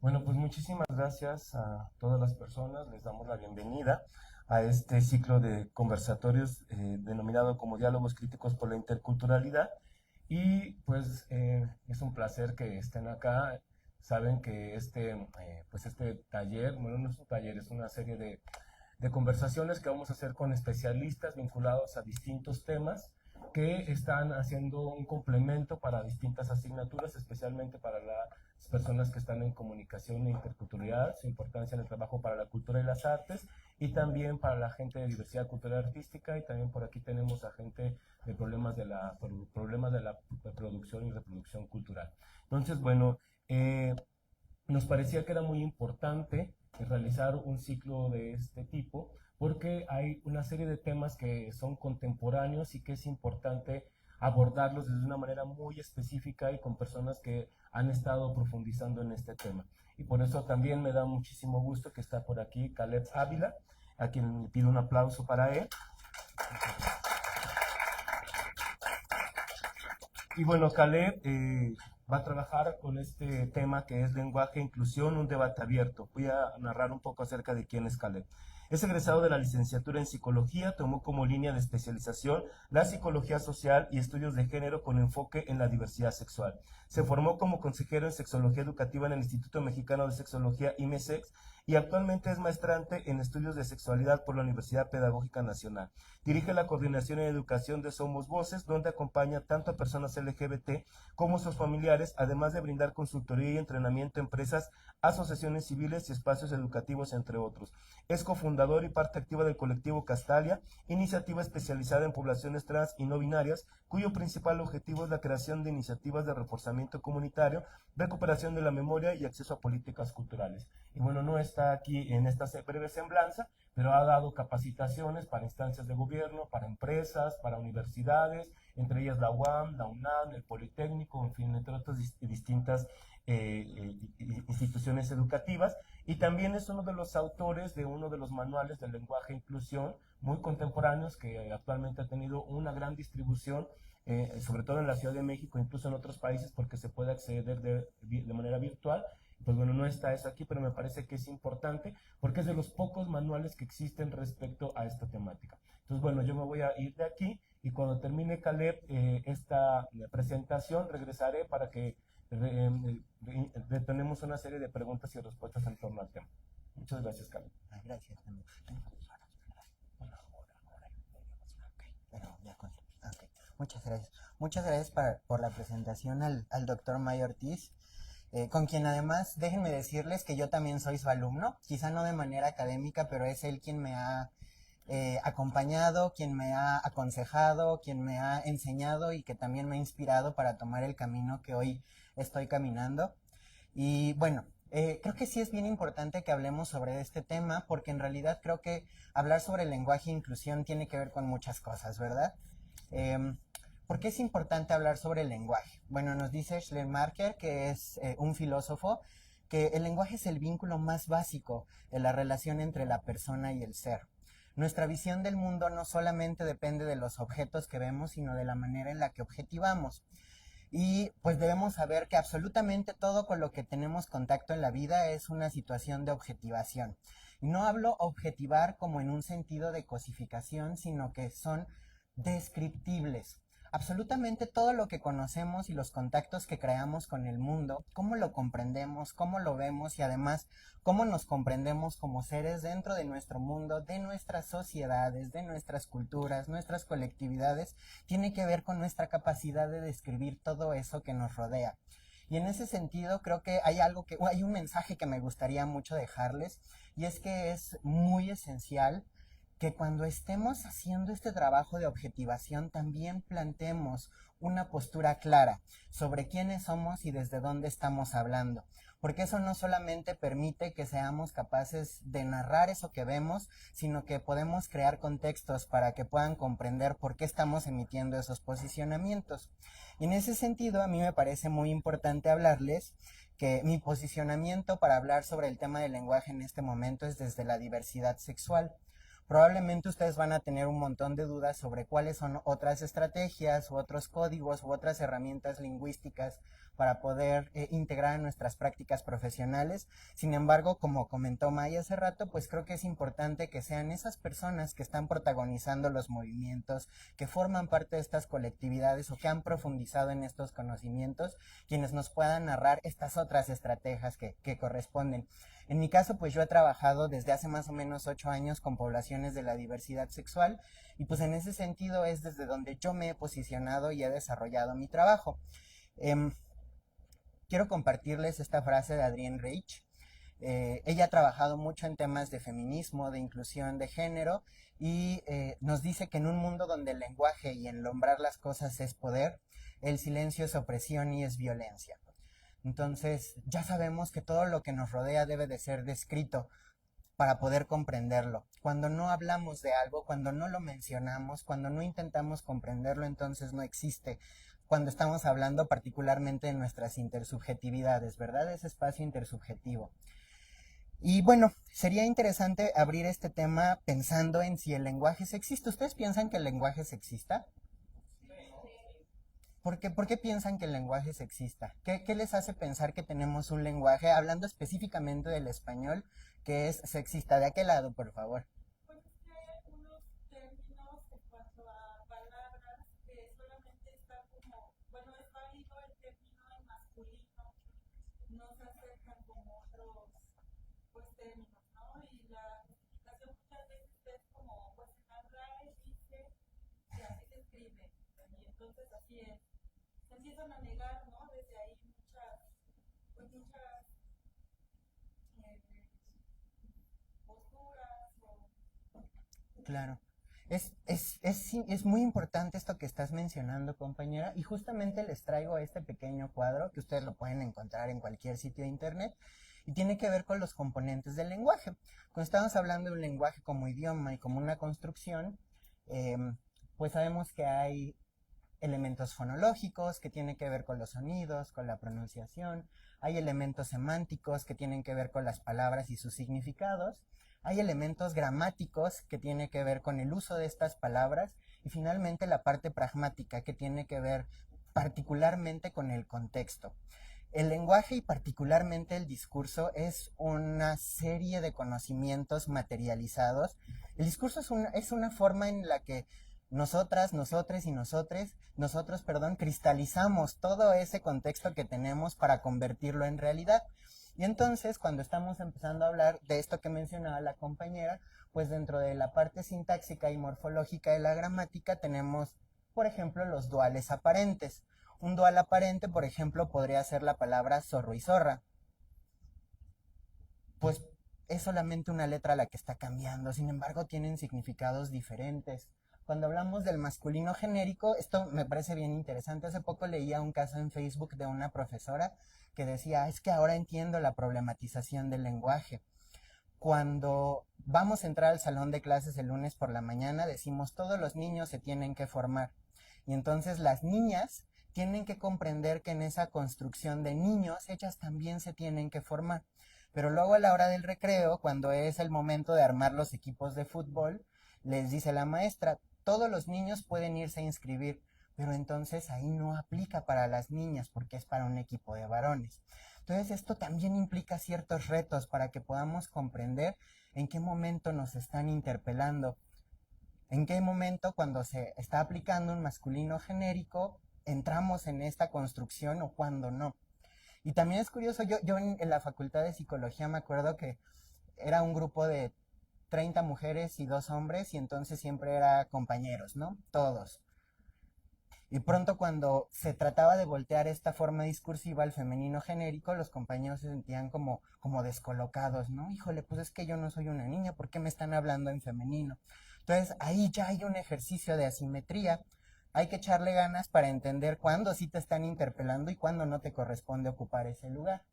Bueno, pues muchísimas gracias a todas las personas. Les damos la bienvenida a este ciclo de conversatorios denominado como Diálogos Críticos por la Interculturalidad. Y pues es un placer que estén acá. Saben que este taller, bueno, no es un taller, es una serie de conversaciones que vamos a hacer con especialistas vinculados a distintos temas que están haciendo un complemento para distintas asignaturas, especialmente para las personas que están en comunicación e interculturalidad, su importancia en el trabajo para la cultura y las artes, y también para la gente de diversidad cultural artística, y también por aquí tenemos a gente de problemas de la producción y reproducción cultural. Entonces, bueno, nos parecía que era muy importante realizar un ciclo de este tipo porque hay una serie de temas que son contemporáneos y que es importante abordarlos desde una manera muy específica y con personas que han estado profundizando en este tema. Y por eso también me da muchísimo gusto que está por aquí Caleb Ávila, a quien le pido un aplauso para él. Y bueno, Caleb va a trabajar con este tema que es lenguaje e inclusión, un debate abierto. Voy a narrar un poco acerca de quién es Caleb. Es egresado de la licenciatura en psicología, tomó como línea de especialización la psicología social y estudios de género con enfoque en la diversidad sexual. Se formó como consejero en sexología educativa en el Instituto Mexicano de Sexología IMESEX y actualmente es maestrante en estudios de sexualidad por la Universidad Pedagógica Nacional. Dirige la coordinación en educación de Somos Voces, donde acompaña tanto a personas LGBT como sus familiares, además de brindar consultoría y entrenamiento a empresas, asociaciones civiles y espacios educativos, entre otros. Es cofundador y parte activa del colectivo Castalia, iniciativa especializada en poblaciones trans y no binarias, cuyo principal objetivo es la creación de iniciativas de reforzamiento comunitario, recuperación de la memoria y acceso a políticas culturales. Y bueno, no está aquí en esta breve semblanza, pero ha dado capacitaciones para instancias de gobierno, para empresas, para universidades, entre ellas la UAM, la UNAM, el Politécnico, en fin, entre otras distintas instituciones educativas. Y también es uno de los autores de uno de los manuales de lenguaje e inclusión muy contemporáneos que actualmente ha tenido una gran distribución, sobre todo en la Ciudad de México, incluso en otros países, porque se puede acceder de manera virtual. Pues bueno, no está eso aquí, pero me parece que es importante porque es de los pocos manuales que existen respecto a esta temática. Entonces, bueno, yo me voy a ir de aquí y cuando termine Caleb esta presentación, regresaré para que retenemos una serie de preguntas y respuestas en torno al tema. Muchas gracias, Caleb. Gracias, amigo. Pero ya con... okay. Muchas gracias. Muchas gracias por la presentación al doctor May Ortiz, con quien además, déjenme decirles que yo también soy su alumno, quizá no de manera académica, pero es él quien me ha acompañado, quien me ha aconsejado, quien me ha enseñado y que también me ha inspirado para tomar el camino que hoy estoy caminando. Y bueno, creo que sí es bien importante que hablemos sobre este tema porque en realidad creo que hablar sobre el lenguaje e inclusión tiene que ver con muchas cosas, ¿verdad? Eh, ¿Por qué es importante hablar sobre el lenguaje? Bueno, nos dice Schleiermacher, que es un filósofo, que el lenguaje es el vínculo más básico de la relación entre la persona y el ser. Nuestra visión del mundo no solamente depende de los objetos que vemos, sino de la manera en la que objetivamos. Y pues debemos saber que absolutamente todo con lo que tenemos contacto en la vida es una situación de objetivación. Y no hablo objetivar como en un sentido de cosificación, sino que son descriptibles. Absolutamente todo lo que conocemos y los contactos que creamos con el mundo, cómo lo comprendemos, cómo lo vemos y además cómo nos comprendemos como seres dentro de nuestro mundo, de nuestras sociedades, de nuestras culturas, nuestras colectividades, tiene que ver con nuestra capacidad de describir todo eso que nos rodea. Y en ese sentido creo que hay un mensaje que me gustaría mucho dejarles, y es que es muy esencial que cuando estemos haciendo este trabajo de objetivación también planteemos una postura clara sobre quiénes somos y desde dónde estamos hablando, porque eso no solamente permite que seamos capaces de narrar eso que vemos, sino que podemos crear contextos para que puedan comprender por qué estamos emitiendo esos posicionamientos. Y en ese sentido, a mí me parece muy importante hablarles que mi posicionamiento para hablar sobre el tema del lenguaje en este momento es desde la diversidad sexual. Probablemente ustedes van a tener un montón de dudas sobre cuáles son otras estrategias u otros códigos u otras herramientas lingüísticas para poder integrar en nuestras prácticas profesionales. Sin embargo, como comentó Maya hace rato, pues creo que es importante que sean esas personas que están protagonizando los movimientos, que forman parte de estas colectividades o que han profundizado en estos conocimientos, quienes nos puedan narrar estas otras estrategias que corresponden. En mi caso, pues yo he trabajado desde hace más o menos 8 años con poblaciones de la diversidad sexual y pues en ese sentido es desde donde yo me he posicionado y he desarrollado mi trabajo. Quiero compartirles esta frase de Adrienne Rich. Ella ha trabajado mucho en temas de feminismo, de inclusión de género y nos dice que en un mundo donde el lenguaje y el nombrar las cosas es poder, el silencio es opresión y es violencia. Entonces, ya sabemos que todo lo que nos rodea debe de ser descrito para poder comprenderlo. Cuando no hablamos de algo, cuando no lo mencionamos, cuando no intentamos comprenderlo, entonces no existe. Cuando estamos hablando particularmente de nuestras intersubjetividades, ¿verdad? Ese espacio intersubjetivo. Y bueno, sería interesante abrir este tema pensando en si el lenguaje es sexista. ¿Ustedes piensan que el lenguaje es sexista? ¿Por qué piensan que el lenguaje es sexista? ¿Qué les hace pensar que tenemos un lenguaje, hablando específicamente del español, que es sexista? De aquel lado, por favor. Pues es que hay algunos términos en cuanto a palabras que solamente está como, bueno, es válido el término en masculino, no se acercan como otros pues términos, ¿no? Y la justificación muchas veces es como, pues en la RAE dice que así se escribe, y entonces así es. Se empiezan a negar, ¿no? Desde ahí muchas eh, posturas o... Claro. Es muy importante esto que estás mencionando, compañera, y justamente les traigo este pequeño cuadro que ustedes lo pueden encontrar en cualquier sitio de internet y tiene que ver con los componentes del lenguaje. Cuando estamos hablando de un lenguaje como idioma y como una construcción, pues sabemos que hay elementos fonológicos que tienen que ver con los sonidos, con la pronunciación, hay elementos semánticos que tienen que ver con las palabras y sus significados, hay elementos gramáticos que tienen que ver con el uso de estas palabras y finalmente la parte pragmática que tiene que ver particularmente con el contexto. El lenguaje y particularmente el discurso es una serie de conocimientos materializados. El discurso es una forma en la que nosotros, cristalizamos todo ese contexto que tenemos para convertirlo en realidad. Y entonces, cuando estamos empezando a hablar de esto que mencionaba la compañera, pues dentro de la parte sintáxica y morfológica de la gramática tenemos, por ejemplo, los duales aparentes. Un dual aparente, por ejemplo, podría ser la palabra zorro y zorra. Pues es solamente una letra la que está cambiando, sin embargo, tienen significados diferentes. Cuando hablamos del masculino genérico, esto me parece bien interesante. Hace poco leía un caso en Facebook de una profesora que decía, es que ahora entiendo la problematización del lenguaje. Cuando vamos a entrar al salón de clases el lunes por la mañana, decimos, todos los niños se tienen que formar. Y entonces las niñas tienen que comprender que en esa construcción de niños, ellas también se tienen que formar. Pero luego a la hora del recreo, cuando es el momento de armar los equipos de fútbol, les dice la maestra, todos los niños pueden irse a inscribir, pero entonces ahí no aplica para las niñas porque es para un equipo de varones. Entonces esto también implica ciertos retos para que podamos comprender en qué momento nos están interpelando, en qué momento cuando se está aplicando un masculino genérico entramos en esta construcción o cuando no. Y también es curioso, yo en la Facultad de Psicología me acuerdo que era un grupo de 30 mujeres y 2 hombres y entonces siempre era compañeros, ¿no? Todos. Y pronto cuando se trataba de voltear esta forma discursiva al femenino genérico, los compañeros se sentían como descolocados, ¿no? Híjole, pues es que yo no soy una niña, ¿por qué me están hablando en femenino? Entonces ahí ya hay un ejercicio de asimetría. Hay que echarle ganas para entender cuándo sí te están interpelando y cuándo no te corresponde ocupar ese lugar.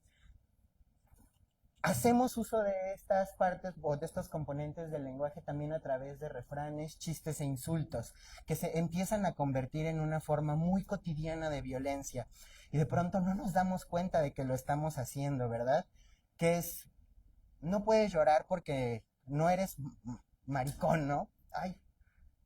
Hacemos uso de estas partes o de estos componentes del lenguaje también a través de refranes, chistes e insultos, que se empiezan a convertir en una forma muy cotidiana de violencia. Y de pronto no nos damos cuenta de que lo estamos haciendo, ¿verdad? Que es, no puedes llorar porque no eres maricón, ¿no? Ay,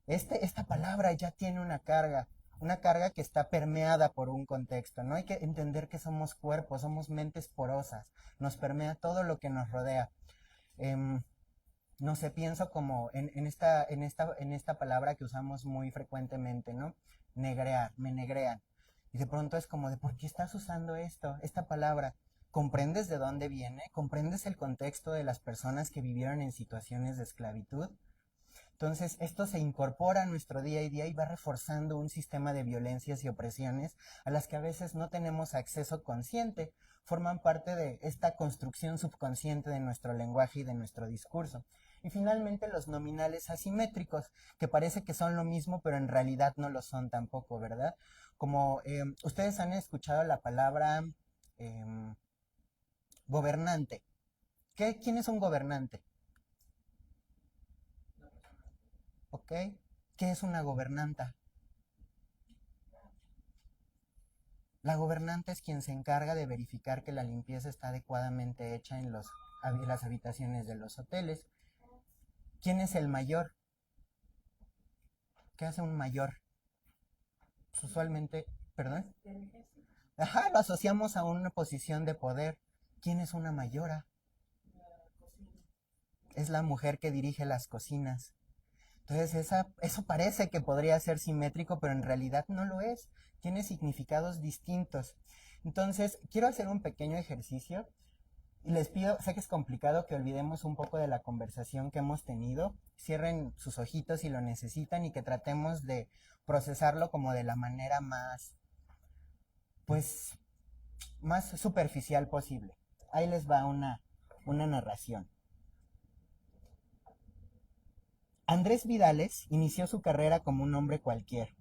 esta palabra ya tiene una carga. una carga que está permeada por un contexto, ¿no? Hay que entender que somos cuerpos, somos mentes porosas, nos permea todo lo que nos rodea. Em, no sé, pienso como en esta palabra que usamos muy frecuentemente, ¿no? Negrear, me negrean. Y de pronto es como de, ¿por qué estás usando esta palabra? ¿Comprendes de dónde viene? ¿Comprendes el contexto de las personas que vivieron en situaciones de esclavitud? Entonces, esto se incorpora a nuestro día a día y va reforzando un sistema de violencias y opresiones a las que a veces no tenemos acceso consciente, forman parte de esta construcción subconsciente de nuestro lenguaje y de nuestro discurso. Y finalmente los nominales asimétricos, que parece que son lo mismo, pero en realidad no lo son tampoco, ¿verdad? Como ustedes han escuchado la palabra eh, gobernante. ¿Quién es un gobernante? ¿Ok? ¿Qué es una gobernanta? La gobernanta es quien se encarga de verificar que la limpieza está adecuadamente hecha en las habitaciones de los hoteles. ¿Quién es el mayor? ¿Qué hace un mayor? Usualmente, ¿perdón? Ajá, lo asociamos a una posición de poder. ¿Quién es una mayora? Es la mujer que dirige las cocinas. Entonces, eso parece que podría ser simétrico, pero en realidad no lo es. Tiene significados distintos. Entonces, quiero hacer un pequeño ejercicio y les pido, sé que es complicado que olvidemos un poco de la conversación que hemos tenido. Cierren sus ojitos si lo necesitan y que tratemos de procesarlo como de la manera pues, más superficial posible. Ahí les va una narración. Andrés Vidales inició su carrera como un hombre cualquiera.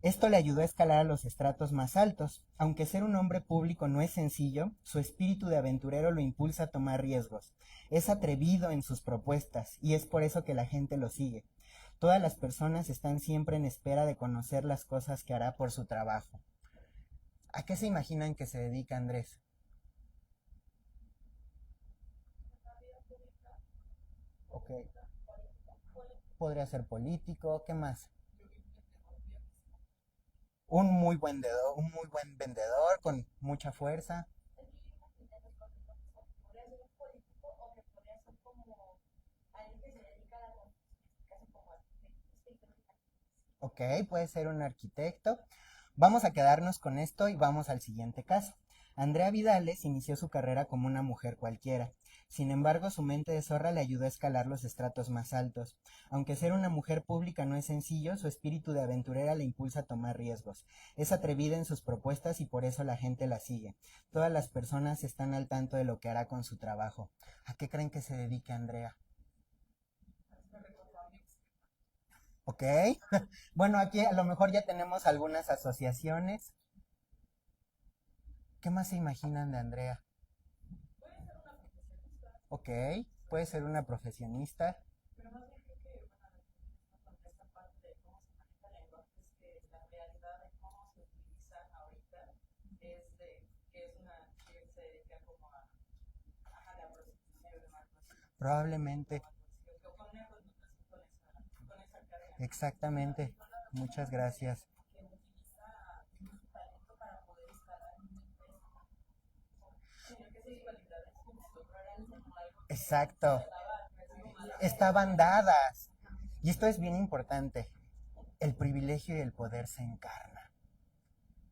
Esto le ayudó a escalar a los estratos más altos. Aunque ser un hombre público no es sencillo, su espíritu de aventurero lo impulsa a tomar riesgos. Es atrevido en sus propuestas y es por eso que la gente lo sigue. Todas las personas están siempre en espera de conocer las cosas que hará por su trabajo. ¿A qué se imaginan que se dedica Andrés? Ok. Podría ser político, ¿qué más? Un muy buen vendedor con mucha fuerza. Ok, puede ser un arquitecto. Vamos a quedarnos con esto y vamos al siguiente caso. Andrea Vidales inició su carrera como una mujer cualquiera. Sin embargo, su mente de zorra le ayudó a escalar los estratos más altos. Aunque ser una mujer pública no es sencillo, su espíritu de aventurera le impulsa a tomar riesgos. Es atrevida en sus propuestas y por eso la gente la sigue. Todas las personas están al tanto de lo que hará con su trabajo. ¿A qué creen que se dedique Andrea? Ok. Bueno, aquí a lo mejor ya tenemos algunas asociaciones. ¿Qué más se imaginan de Andrea? Ok, puede ser una profesionista. Probablemente. Exactamente. Muchas gracias. Exacto. Estaban dadas. Y esto es bien importante. El privilegio y el poder se encarna.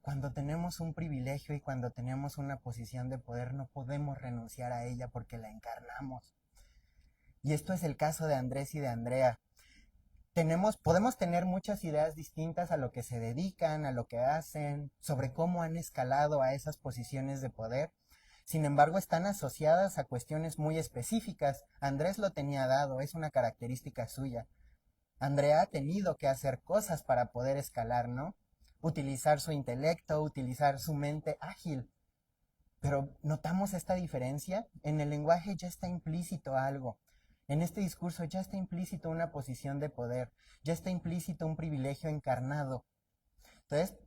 Cuando tenemos un privilegio y cuando tenemos una posición de poder, no podemos renunciar a ella porque la encarnamos. Y esto es el caso de Andrés y de Andrea. Podemos tener muchas ideas distintas a lo que se dedican, a lo que hacen, sobre cómo han escalado a esas posiciones de poder. Sin embargo, están asociadas a cuestiones muy específicas. Andrés lo tenía dado, es una característica suya. Andrea ha tenido que hacer cosas para poder escalar, ¿no? Utilizar su intelecto, utilizar su mente ágil. Pero ¿notamos esta diferencia? En el lenguaje ya está implícito algo. En este discurso ya está implícito una posición de poder, ya está implícito un privilegio encarnado. Entonces,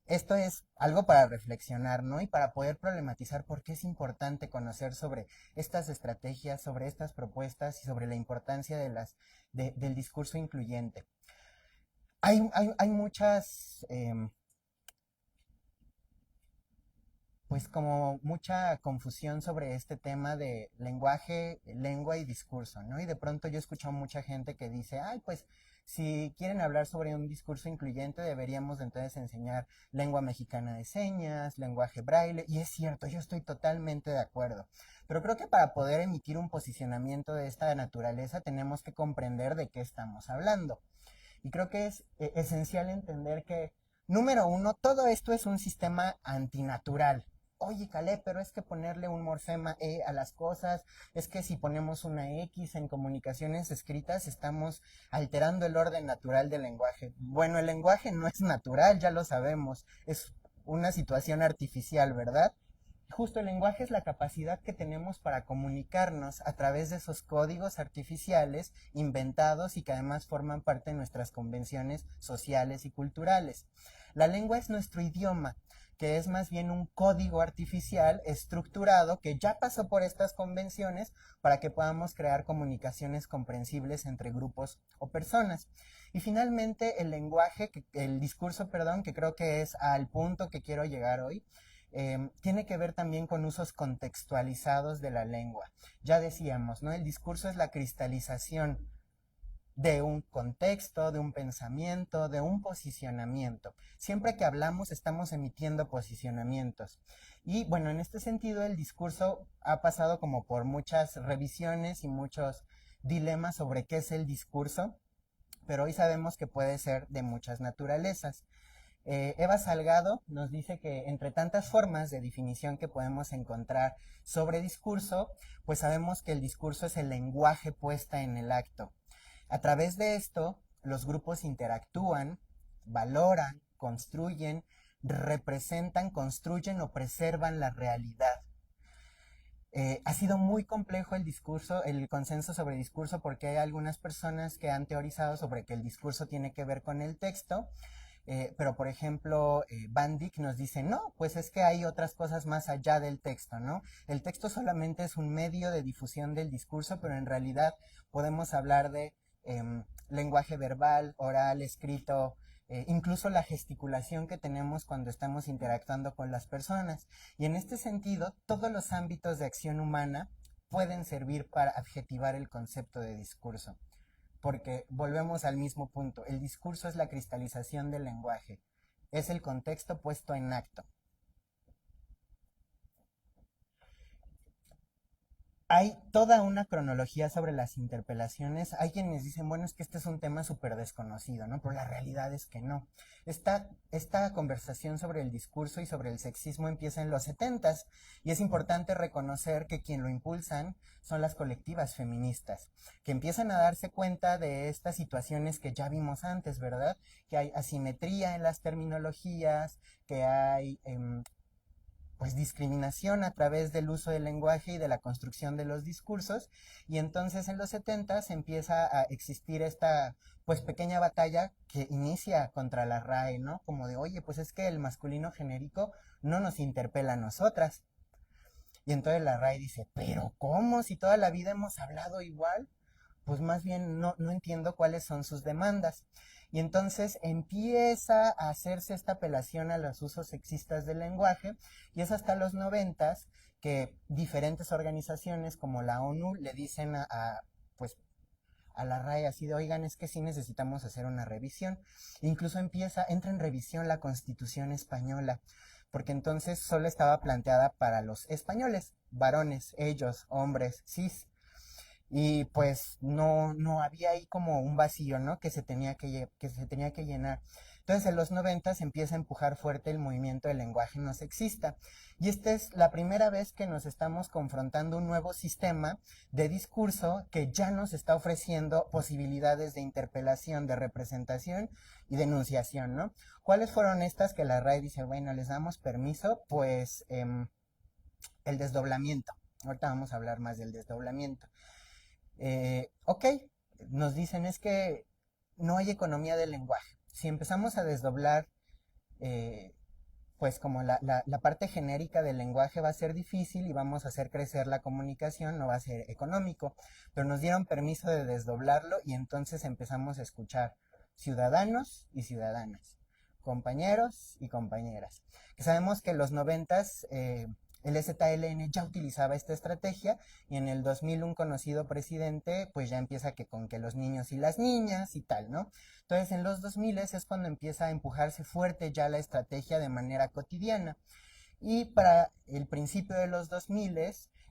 esto es algo para reflexionar, ¿no? Y para poder problematizar por qué es importante conocer sobre estas estrategias, sobre estas propuestas y sobre la importancia del discurso incluyente. hay muchas, pues como mucha confusión sobre este tema de lenguaje, lengua y discurso, ¿no? Y de pronto yo escucho a mucha gente que dice, ay, pues si quieren hablar sobre un discurso incluyente deberíamos entonces enseñar lengua mexicana de señas, lenguaje braille, y es cierto, yo estoy totalmente de acuerdo. Pero creo que para poder emitir un posicionamiento de esta naturaleza tenemos que comprender de qué estamos hablando. Y creo que es esencial entender que, número uno, todo esto es un sistema antinatural. Oye, Caleb, pero es que ponerle un morfema E a las cosas, es que si ponemos una X en comunicaciones escritas, estamos alterando el orden natural del lenguaje. Bueno, el lenguaje no es natural, ya lo sabemos, es una situación artificial, ¿verdad? Justo el lenguaje es la capacidad que tenemos para comunicarnos a través de esos códigos artificiales inventados y que además forman parte de nuestras convenciones sociales y culturales. La lengua es nuestro idioma, que es más bien un código artificial estructurado que ya pasó por estas convenciones para que podamos crear comunicaciones comprensibles entre grupos o personas. Y finalmente el lenguaje, el discurso, perdón, que creo que es al punto que quiero llegar hoy, tiene que ver también con usos contextualizados de la lengua. Ya decíamos, ¿no? El discurso es la cristalización de un contexto, de un pensamiento, de un posicionamiento. Siempre que hablamos estamos emitiendo posicionamientos. Y bueno, en este sentido el discurso ha pasado como por muchas revisiones y muchos dilemas sobre qué es el discurso, pero hoy sabemos que puede ser de muchas naturalezas. Eva Salgado nos dice que entre tantas formas de definición que podemos encontrar sobre discurso, pues sabemos que el discurso es el lenguaje puesta en el acto. A través de esto, los grupos interactúan, valoran, construyen, representan, construyen o preservan la realidad. Ha sido muy complejo el discurso, el consenso sobre discurso, porque hay algunas personas que han teorizado sobre que el discurso tiene que ver con el texto, pero por ejemplo, Van Dyck nos dice, no, pues es que hay otras cosas más allá del texto, ¿no? El texto solamente es un medio de difusión del discurso, pero en realidad podemos hablar de lenguaje verbal, oral, escrito, incluso la gesticulación que tenemos cuando estamos interactuando con las personas. Y en este sentido, todos los ámbitos de acción humana pueden servir para adjetivar el concepto de discurso. Porque volvemos al mismo punto, el discurso es la cristalización del lenguaje, es el contexto puesto en acto. Hay toda una cronología sobre las interpelaciones. Hay quienes dicen, bueno, es que este es un tema súper desconocido, ¿no? Pero la realidad es que no. Esta conversación sobre el discurso y sobre el sexismo empieza en los 70s y es importante reconocer que quien lo impulsan son las colectivas feministas, que empiezan a darse cuenta de estas situaciones que ya vimos antes, ¿verdad? Que hay asimetría en las terminologías, que hay pues discriminación a través del uso del lenguaje y de la construcción de los discursos, y entonces en los 70 empieza a existir esta pues pequeña batalla que inicia contra la RAE, ¿no? Como de, oye, pues es que el masculino genérico no nos interpela a nosotras. Y entonces la RAE dice, pero ¿cómo? Si toda la vida hemos hablado igual, pues más bien no entiendo cuáles son sus demandas. Y entonces empieza a hacerse esta apelación a los usos sexistas del lenguaje, y es hasta los 90s que diferentes organizaciones como la ONU le dicen pues, a la RAE así de, oigan, es que sí necesitamos hacer una revisión. Incluso entra en revisión la Constitución española, porque entonces solo estaba planteada para los españoles, varones, ellos, hombres, cis. Y pues no había ahí como un vacío, ¿no? Que se tenía que llenar. Entonces en los 90 se empieza a empujar fuerte el movimiento del lenguaje no sexista. Y esta es la primera vez que nos estamos confrontando un nuevo sistema de discurso que ya nos está ofreciendo posibilidades de interpelación, de representación y denunciación, ¿no? ¿Cuáles fueron estas que la RAE dice, bueno, les damos permiso? Pues el desdoblamiento. Ahorita vamos a hablar más del desdoblamiento. Ok, nos dicen es que no hay economía del lenguaje. Si empezamos a desdoblar, pues como la parte genérica del lenguaje va a ser difícil y vamos a hacer crecer la comunicación, no va a ser económico. Pero nos dieron permiso de desdoblarlo y entonces empezamos a escuchar ciudadanos y ciudadanas, compañeros y compañeras. Que sabemos que en los 90s el EZLN ya utilizaba esta estrategia y en el 2000 un conocido presidente pues ya empieza con que los niños y las niñas y tal, ¿no? Entonces en los 2000 es cuando empieza a empujarse fuerte ya la estrategia de manera cotidiana. Y para el principio de los 2000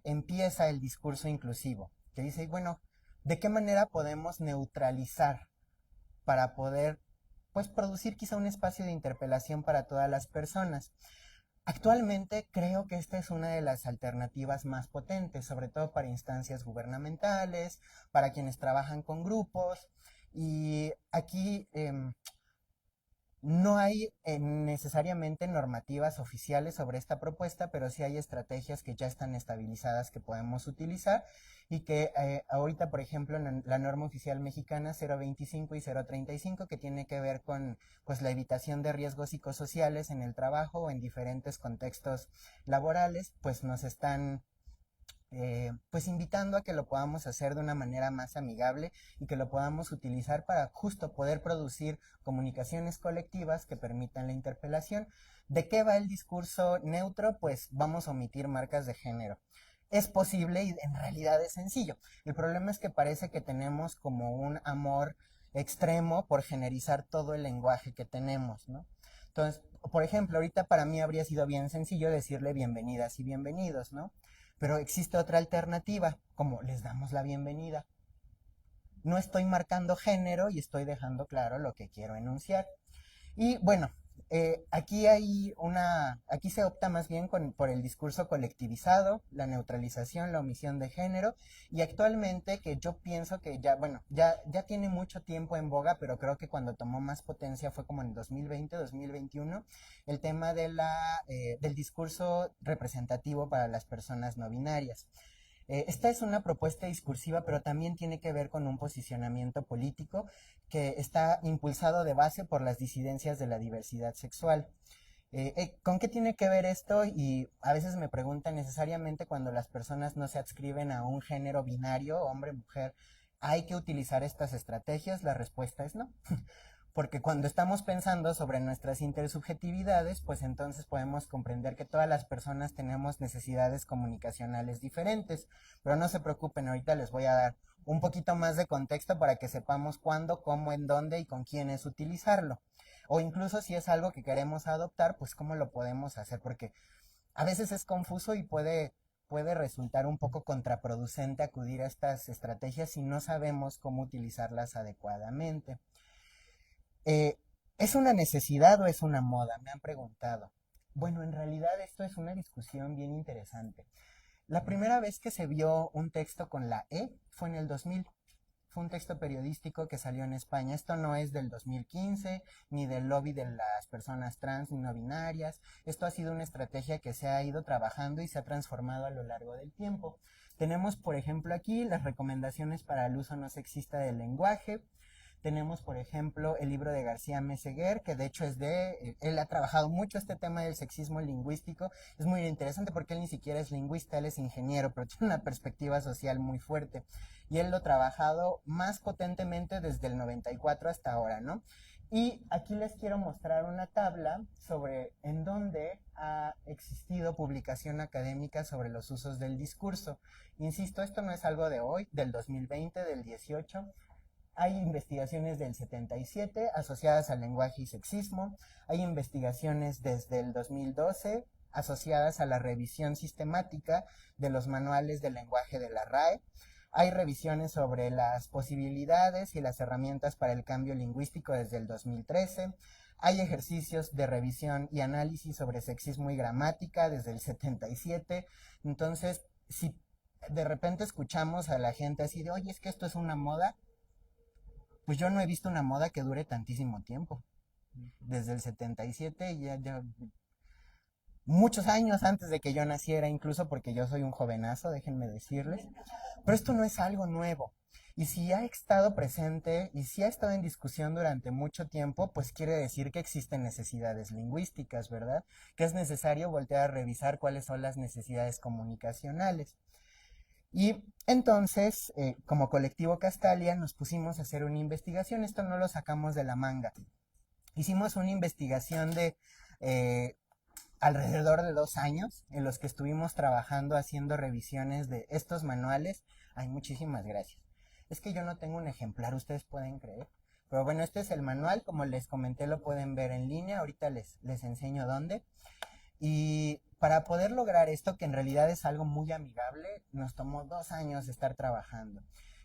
empieza el discurso inclusivo, que dice, bueno, ¿de qué manera podemos neutralizar para poder pues producir quizá un espacio de interpelación para todas las personas? Actualmente creo que esta es una de las alternativas más potentes, sobre todo para instancias gubernamentales, para quienes trabajan con grupos. Y aquí no hay necesariamente normativas oficiales sobre esta propuesta, pero sí hay estrategias que ya están estabilizadas que podemos utilizar y que ahorita, por ejemplo, en la norma oficial mexicana 025 y 035, que tiene que ver con pues, la evitación de riesgos psicosociales en el trabajo o en diferentes contextos laborales, pues nos están pues invitando a que lo podamos hacer de una manera más amigable y que lo podamos utilizar para justo poder producir comunicaciones colectivas que permitan la interpelación. ¿De qué va el discurso neutro? Pues vamos a omitir marcas de género. Es posible y en realidad es sencillo. El problema es que parece que tenemos como un amor extremo por generizar todo el lenguaje que tenemos, ¿no? Entonces, por ejemplo, ahorita para mí habría sido bien sencillo decirle bienvenidas y bienvenidos, ¿no? Pero existe otra alternativa, como les damos la bienvenida. No estoy marcando género y estoy dejando claro lo que quiero enunciar. Y bueno, aquí se opta más bien por el discurso colectivizado, la neutralización, la omisión de género, y actualmente que yo pienso que ya tiene mucho tiempo en boga, pero creo que cuando tomó más potencia fue como en 2020, 2021, el tema del discurso representativo para las personas no binarias. Esta es una propuesta discursiva, pero también tiene que ver con un posicionamiento político que está impulsado de base por las disidencias de la diversidad sexual. ¿Con qué tiene que ver esto? Y a veces me preguntan, necesariamente cuando las personas no se adscriben a un género binario, hombre, mujer, ¿hay que utilizar estas estrategias? La respuesta es no. Porque cuando estamos pensando sobre nuestras intersubjetividades, pues entonces podemos comprender que todas las personas tenemos necesidades comunicacionales diferentes. Pero no se preocupen, ahorita les voy a dar un poquito más de contexto para que sepamos cuándo, cómo, en dónde y con quiénes utilizarlo. O incluso si es algo que queremos adoptar, pues cómo lo podemos hacer, porque a veces es confuso y puede resultar un poco contraproducente acudir a estas estrategias si no sabemos cómo utilizarlas adecuadamente. ¿Es una necesidad o es una moda? Me han preguntado. Bueno, en realidad esto es una discusión bien interesante. La primera vez que se vio un texto con la E fue en el 2000. Fue un texto periodístico que salió en España. Esto no es del 2015, ni del lobby de las personas trans ni no binarias. Esto ha sido una estrategia que se ha ido trabajando y se ha transformado a lo largo del tiempo. Tenemos, por ejemplo, aquí las recomendaciones para el uso no sexista del lenguaje. Tenemos, por ejemplo, el libro de García Meseguer, que de hecho él ha trabajado mucho este tema del sexismo lingüístico. Es muy interesante porque él ni siquiera es lingüista, él es ingeniero, pero tiene una perspectiva social muy fuerte. Y él lo ha trabajado más potentemente desde el 94 hasta ahora, ¿no? Y aquí les quiero mostrar una tabla sobre en dónde ha existido publicación académica sobre los usos del discurso. Insisto, esto no es algo de hoy, del 2020, del 18. Hay investigaciones del 77 asociadas al lenguaje y sexismo. Hay investigaciones desde el 2012 asociadas a la revisión sistemática de los manuales del lenguaje de la RAE. Hay revisiones sobre las posibilidades y las herramientas para el cambio lingüístico desde el 2013. Hay ejercicios de revisión y análisis sobre sexismo y gramática desde el 77. Entonces, si de repente escuchamos a la gente así de, oye, es que esto es una moda, pues yo no he visto una moda que dure tantísimo tiempo. Desde el 77, ya muchos años antes de que yo naciera, incluso porque yo soy un jovenazo, déjenme decirles. Pero esto no es algo nuevo. Y si ha estado presente y si ha estado en discusión durante mucho tiempo, pues quiere decir que existen necesidades lingüísticas, ¿verdad? Que es necesario voltear a revisar cuáles son las necesidades comunicacionales. Y entonces, como colectivo Castalia, nos pusimos a hacer una investigación. Esto no lo sacamos de la manga. Hicimos una investigación de eh, alrededor de 2 años en los que estuvimos trabajando haciendo revisiones de estos manuales. Ay, muchísimas gracias. Es que yo no tengo un ejemplar, ustedes pueden creer. Pero bueno, este es el manual, como les comenté, lo pueden ver en línea. Ahorita les enseño dónde. Y para poder lograr esto, que en realidad es algo muy amigable, nos tomó 2 años de estar trabajando.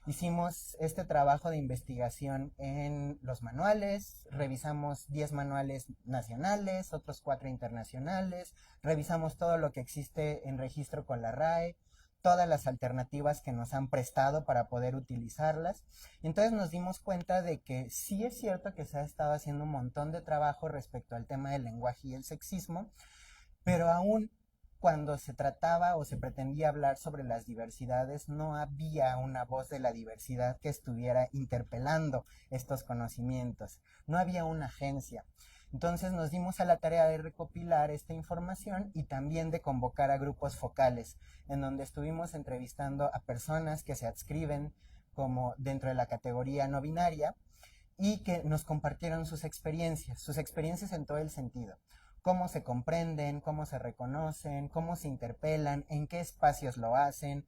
Hicimos este trabajo de investigación en los manuales, revisamos 10 manuales nacionales, otros 4 internacionales, revisamos todo lo que existe en registro con la RAE, todas las alternativas que nos han prestado para poder utilizarlas. Y entonces nos dimos cuenta de que sí es cierto que se ha estado haciendo un montón de trabajo respecto al tema del lenguaje y el sexismo, pero aún cuando se trataba o se pretendía hablar sobre las diversidades, no había una voz de la diversidad que estuviera interpelando estos conocimientos. No había una agencia. Entonces nos dimos a la tarea de recopilar esta información y también de convocar a grupos focales, en donde estuvimos entrevistando a personas que se adscriben como dentro de la categoría no binaria y que nos compartieron sus experiencias en todo el sentido. Cómo se comprenden, cómo se reconocen, cómo se interpelan, en qué espacios lo hacen,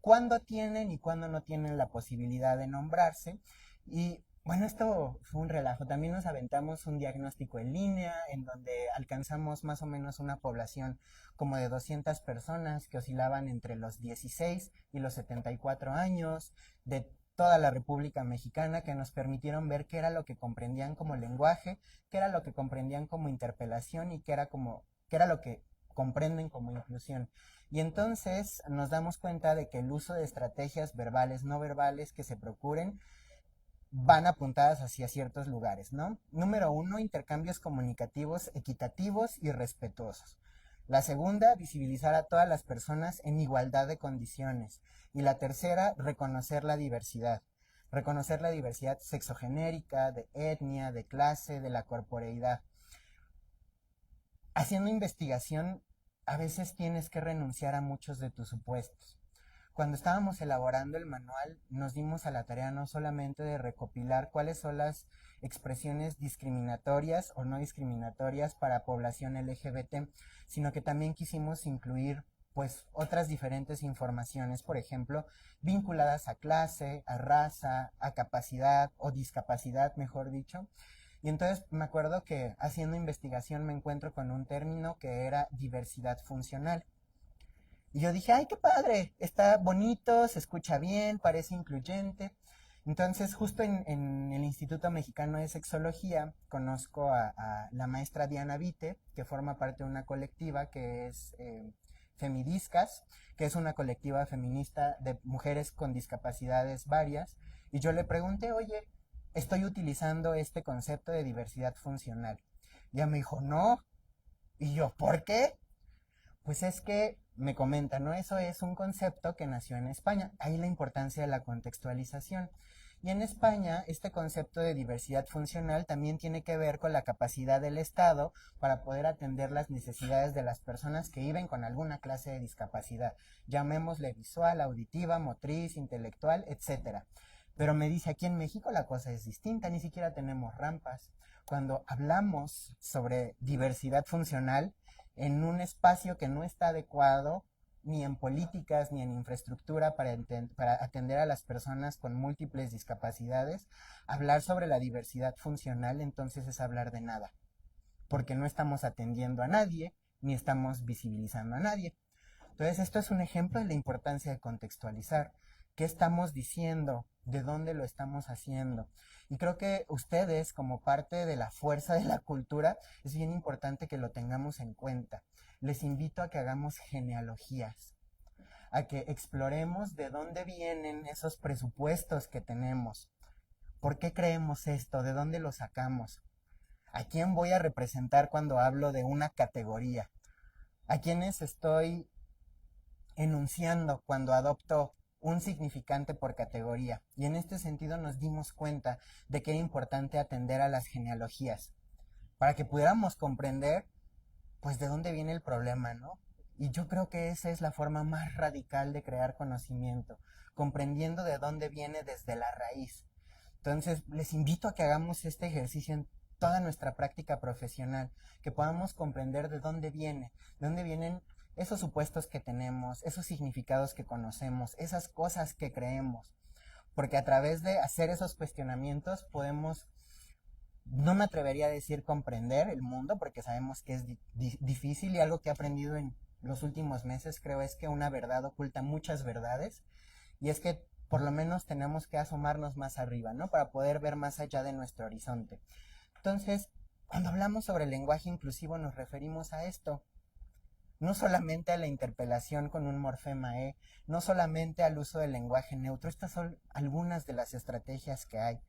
cuándo tienen y cuándo no tienen la posibilidad de nombrarse. Y bueno, esto fue un relajo. También nos aventamos un diagnóstico en línea, en donde alcanzamos más o menos una población como de 200 personas que oscilaban entre los 16 y los 74 años, de toda la República Mexicana, que nos permitieron ver qué era lo que comprendían como lenguaje, qué era lo que comprendían como interpelación y qué era lo que comprenden como inclusión. Y entonces nos damos cuenta de que el uso de estrategias verbales, no verbales que se procuren, van apuntadas hacia ciertos lugares, ¿no? Número 1, intercambios comunicativos equitativos y respetuosos. La segunda, visibilizar a todas las personas en igualdad de condiciones. Y la tercera, reconocer la diversidad. Reconocer la diversidad sexogenérica, de etnia, de clase, de la corporeidad. Haciendo investigación, a veces tienes que renunciar a muchos de tus supuestos. Cuando estábamos elaborando el manual, nos dimos a la tarea no solamente de recopilar cuáles son las expresiones discriminatorias o no discriminatorias para población LGBT, sino que también quisimos incluir pues otras diferentes informaciones, por ejemplo, vinculadas a clase, a raza, a capacidad o discapacidad, mejor dicho. Y entonces me acuerdo que haciendo investigación me encuentro con un término que era diversidad funcional. Y yo dije, ay, qué padre, está bonito, se escucha bien, parece incluyente. Entonces, justo en el Instituto Mexicano de Sexología, conozco a la maestra Diana Vite, que forma parte de una colectiva que es Femidiscas, que es una colectiva feminista de mujeres con discapacidades varias. Y yo le pregunté, oye, estoy utilizando este concepto de diversidad funcional. Y ella me dijo, no. Y yo, ¿por qué? Pues es que me comenta, ¿no? Eso es un concepto que nació en España. Ahí la importancia de la contextualización. Y en España, este concepto de diversidad funcional también tiene que ver con la capacidad del Estado para poder atender las necesidades de las personas que viven con alguna clase de discapacidad. Llamémosle visual, auditiva, motriz, intelectual, etcétera. Pero me dice, aquí en México la cosa es distinta, ni siquiera tenemos rampas. Cuando hablamos sobre diversidad funcional, en un espacio que no está adecuado ni en políticas ni en infraestructura para atender a las personas con múltiples discapacidades, hablar sobre la diversidad funcional entonces es hablar de nada, porque no estamos atendiendo a nadie ni estamos visibilizando a nadie. Entonces esto es un ejemplo de la importancia de contextualizar. ¿Qué estamos diciendo? ¿De dónde lo estamos haciendo? Y creo que ustedes, como parte de la fuerza de la cultura, es bien importante que lo tengamos en cuenta. Les invito a que hagamos genealogías, a que exploremos de dónde vienen esos presupuestos que tenemos. ¿Por qué creemos esto? ¿De dónde lo sacamos? ¿A quién voy a representar cuando hablo de una categoría? ¿A quiénes estoy enunciando cuando adopto un significante por categoría? Y en este sentido nos dimos cuenta de que era importante atender a las genealogías para que pudiéramos comprender pues de dónde viene el problema, ¿no? Y yo creo que esa es la forma más radical de crear conocimiento, comprendiendo de dónde viene desde la raíz. Entonces, les invito a que hagamos este ejercicio en toda nuestra práctica profesional, que podamos comprender de dónde vienen esos supuestos que tenemos, esos significados que conocemos, esas cosas que creemos, porque a través de hacer esos cuestionamientos podemos, no me atrevería a decir comprender el mundo, porque sabemos que es difícil, y algo que he aprendido en los últimos meses creo es que una verdad oculta muchas verdades, y es que por lo menos tenemos que asomarnos más arriba, ¿no? Para poder ver más allá de nuestro horizonte. Entonces, cuando hablamos sobre el lenguaje inclusivo nos referimos a esto, no solamente a la interpelación con un morfema E, no solamente al uso del lenguaje neutro. Estas son algunas de las estrategias que hay,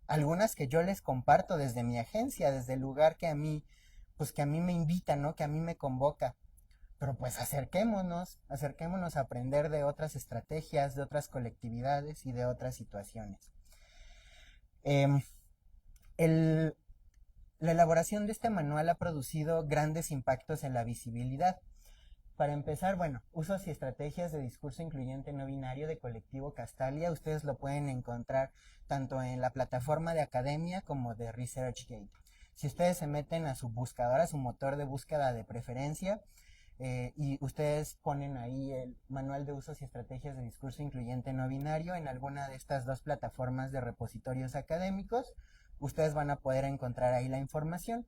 algunas que yo les comparto desde mi agencia, desde el lugar que a mí, pues que a mí me invita, ¿no? Que a mí me convoca. Pero pues acerquémonos a aprender de otras estrategias, de otras colectividades y de otras situaciones. Eh, el, la elaboración de este manual ha producido grandes impactos en la visibilidad. Para empezar, bueno, usos y estrategias de discurso incluyente no binario de Colectivo Castalia. Ustedes lo pueden encontrar tanto en la plataforma de Academia como de ResearchGate. Si ustedes se meten a su buscador, a su motor de búsqueda de preferencia, y ustedes ponen ahí el manual de usos y estrategias de discurso incluyente no binario en alguna de estas dos plataformas de repositorios académicos, ustedes van a poder encontrar ahí la información.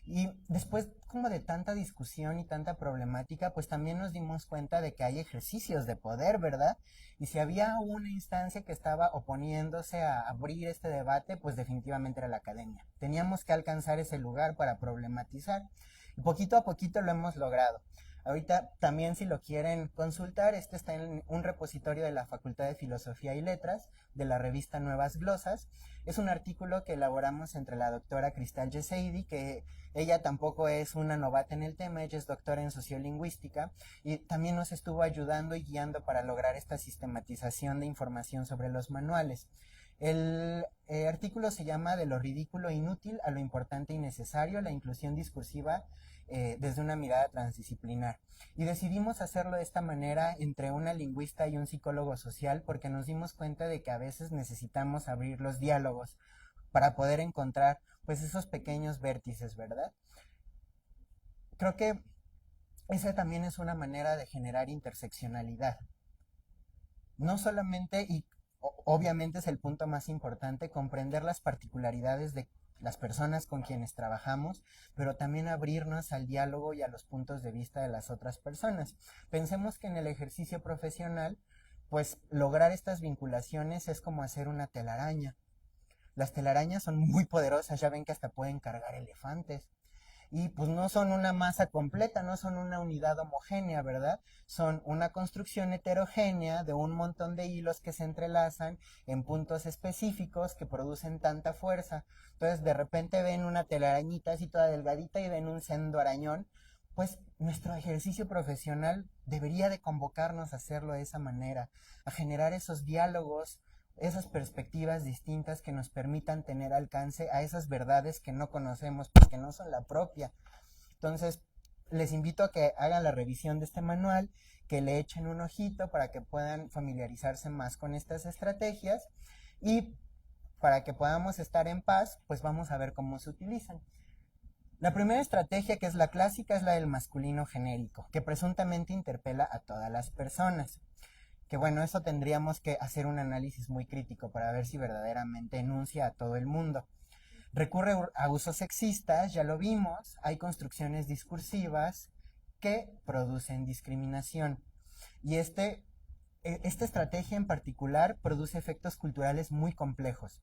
Y después como de tanta discusión y tanta problemática, pues también nos dimos cuenta de que hay ejercicios de poder, ¿verdad? Y si había una instancia que estaba oponiéndose a abrir este debate, pues definitivamente era la academia. Teníamos que alcanzar ese lugar para problematizar. Y poquito a poquito lo hemos logrado. Ahorita también, si lo quieren consultar, este está en un repositorio de la Facultad de Filosofía y Letras, de la revista Nuevas Glosas. Es un artículo que elaboramos entre la doctora Cristal Yeseidi, que ella tampoco es una novata en el tema, ella es doctora en sociolingüística, y también nos estuvo ayudando y guiando para lograr esta sistematización de información sobre los manuales. El artículo se llama De lo ridículo e inútil a lo importante y necesario, la inclusión discursiva desde una mirada transdisciplinar. Y decidimos hacerlo de esta manera entre una lingüista y un psicólogo social, porque nos dimos cuenta de que a veces necesitamos abrir los diálogos para poder encontrar pues esos pequeños vértices, ¿verdad? Creo que esa también es una manera de generar interseccionalidad. No solamente, y obviamente es el punto más importante, comprender las particularidades de las personas con quienes trabajamos, pero también abrirnos al diálogo y a los puntos de vista de las otras personas. Pensemos que en el ejercicio profesional, pues lograr estas vinculaciones es como hacer una telaraña. Las telarañas son muy poderosas, ya ven que hasta pueden cargar elefantes. Y pues no son una masa completa, no son una unidad homogénea, ¿verdad? Son una construcción heterogénea de un montón de hilos que se entrelazan en puntos específicos que producen tanta fuerza. Entonces de repente ven una telarañita así toda delgadita y ven un sendo arañón. Pues nuestro ejercicio profesional debería de convocarnos a hacerlo de esa manera, a generar esos diálogos, esas perspectivas distintas que nos permitan tener alcance a esas verdades que no conocemos porque no son la propia. Entonces, les invito a que hagan la revisión de este manual, que le echen un ojito para que puedan familiarizarse más con estas estrategias, y para que podamos estar en paz, pues vamos a ver cómo se utilizan. La primera estrategia, que es la clásica, es la del masculino genérico, que presuntamente interpela a todas las personas. Que bueno, eso tendríamos que hacer un análisis muy crítico para ver si verdaderamente enuncia a todo el mundo. Recurre a usos sexistas, ya lo vimos, hay construcciones discursivas que producen discriminación. Y esta estrategia en particular produce efectos culturales muy complejos.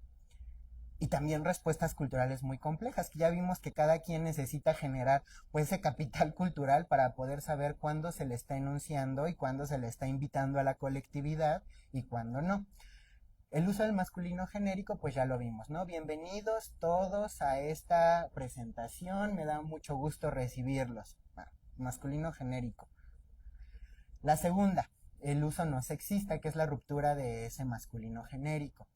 Y también respuestas culturales muy complejas, que ya vimos que cada quien necesita generar pues ese capital cultural para poder saber cuándo se le está enunciando y cuándo se le está invitando a la colectividad y cuándo no. El uso del masculino genérico, pues ya lo vimos, ¿no? Bienvenidos todos a esta presentación, me da mucho gusto recibirlos. Masculino genérico. La segunda, el uso no sexista, que es la ruptura de ese masculino genérico.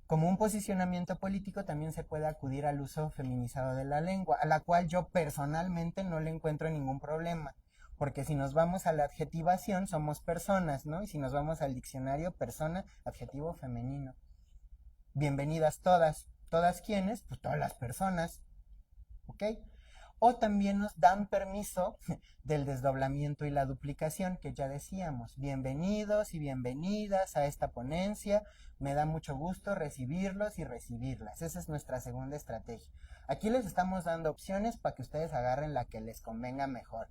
Como un posicionamiento político también se puede acudir al uso feminizado de la lengua, a la cual yo personalmente no le encuentro ningún problema, porque si nos vamos a la adjetivación somos personas, ¿no? Y si nos vamos al diccionario, persona, adjetivo femenino. Bienvenidas todas. ¿Todas quiénes? Pues todas las personas, ¿ok? O también nos dan permiso del desdoblamiento y la duplicación, que ya decíamos. Bienvenidos y bienvenidas a esta ponencia. Me da mucho gusto recibirlos y recibirlas. Esa es nuestra segunda estrategia. Aquí les estamos dando opciones para que ustedes agarren la que les convenga mejor.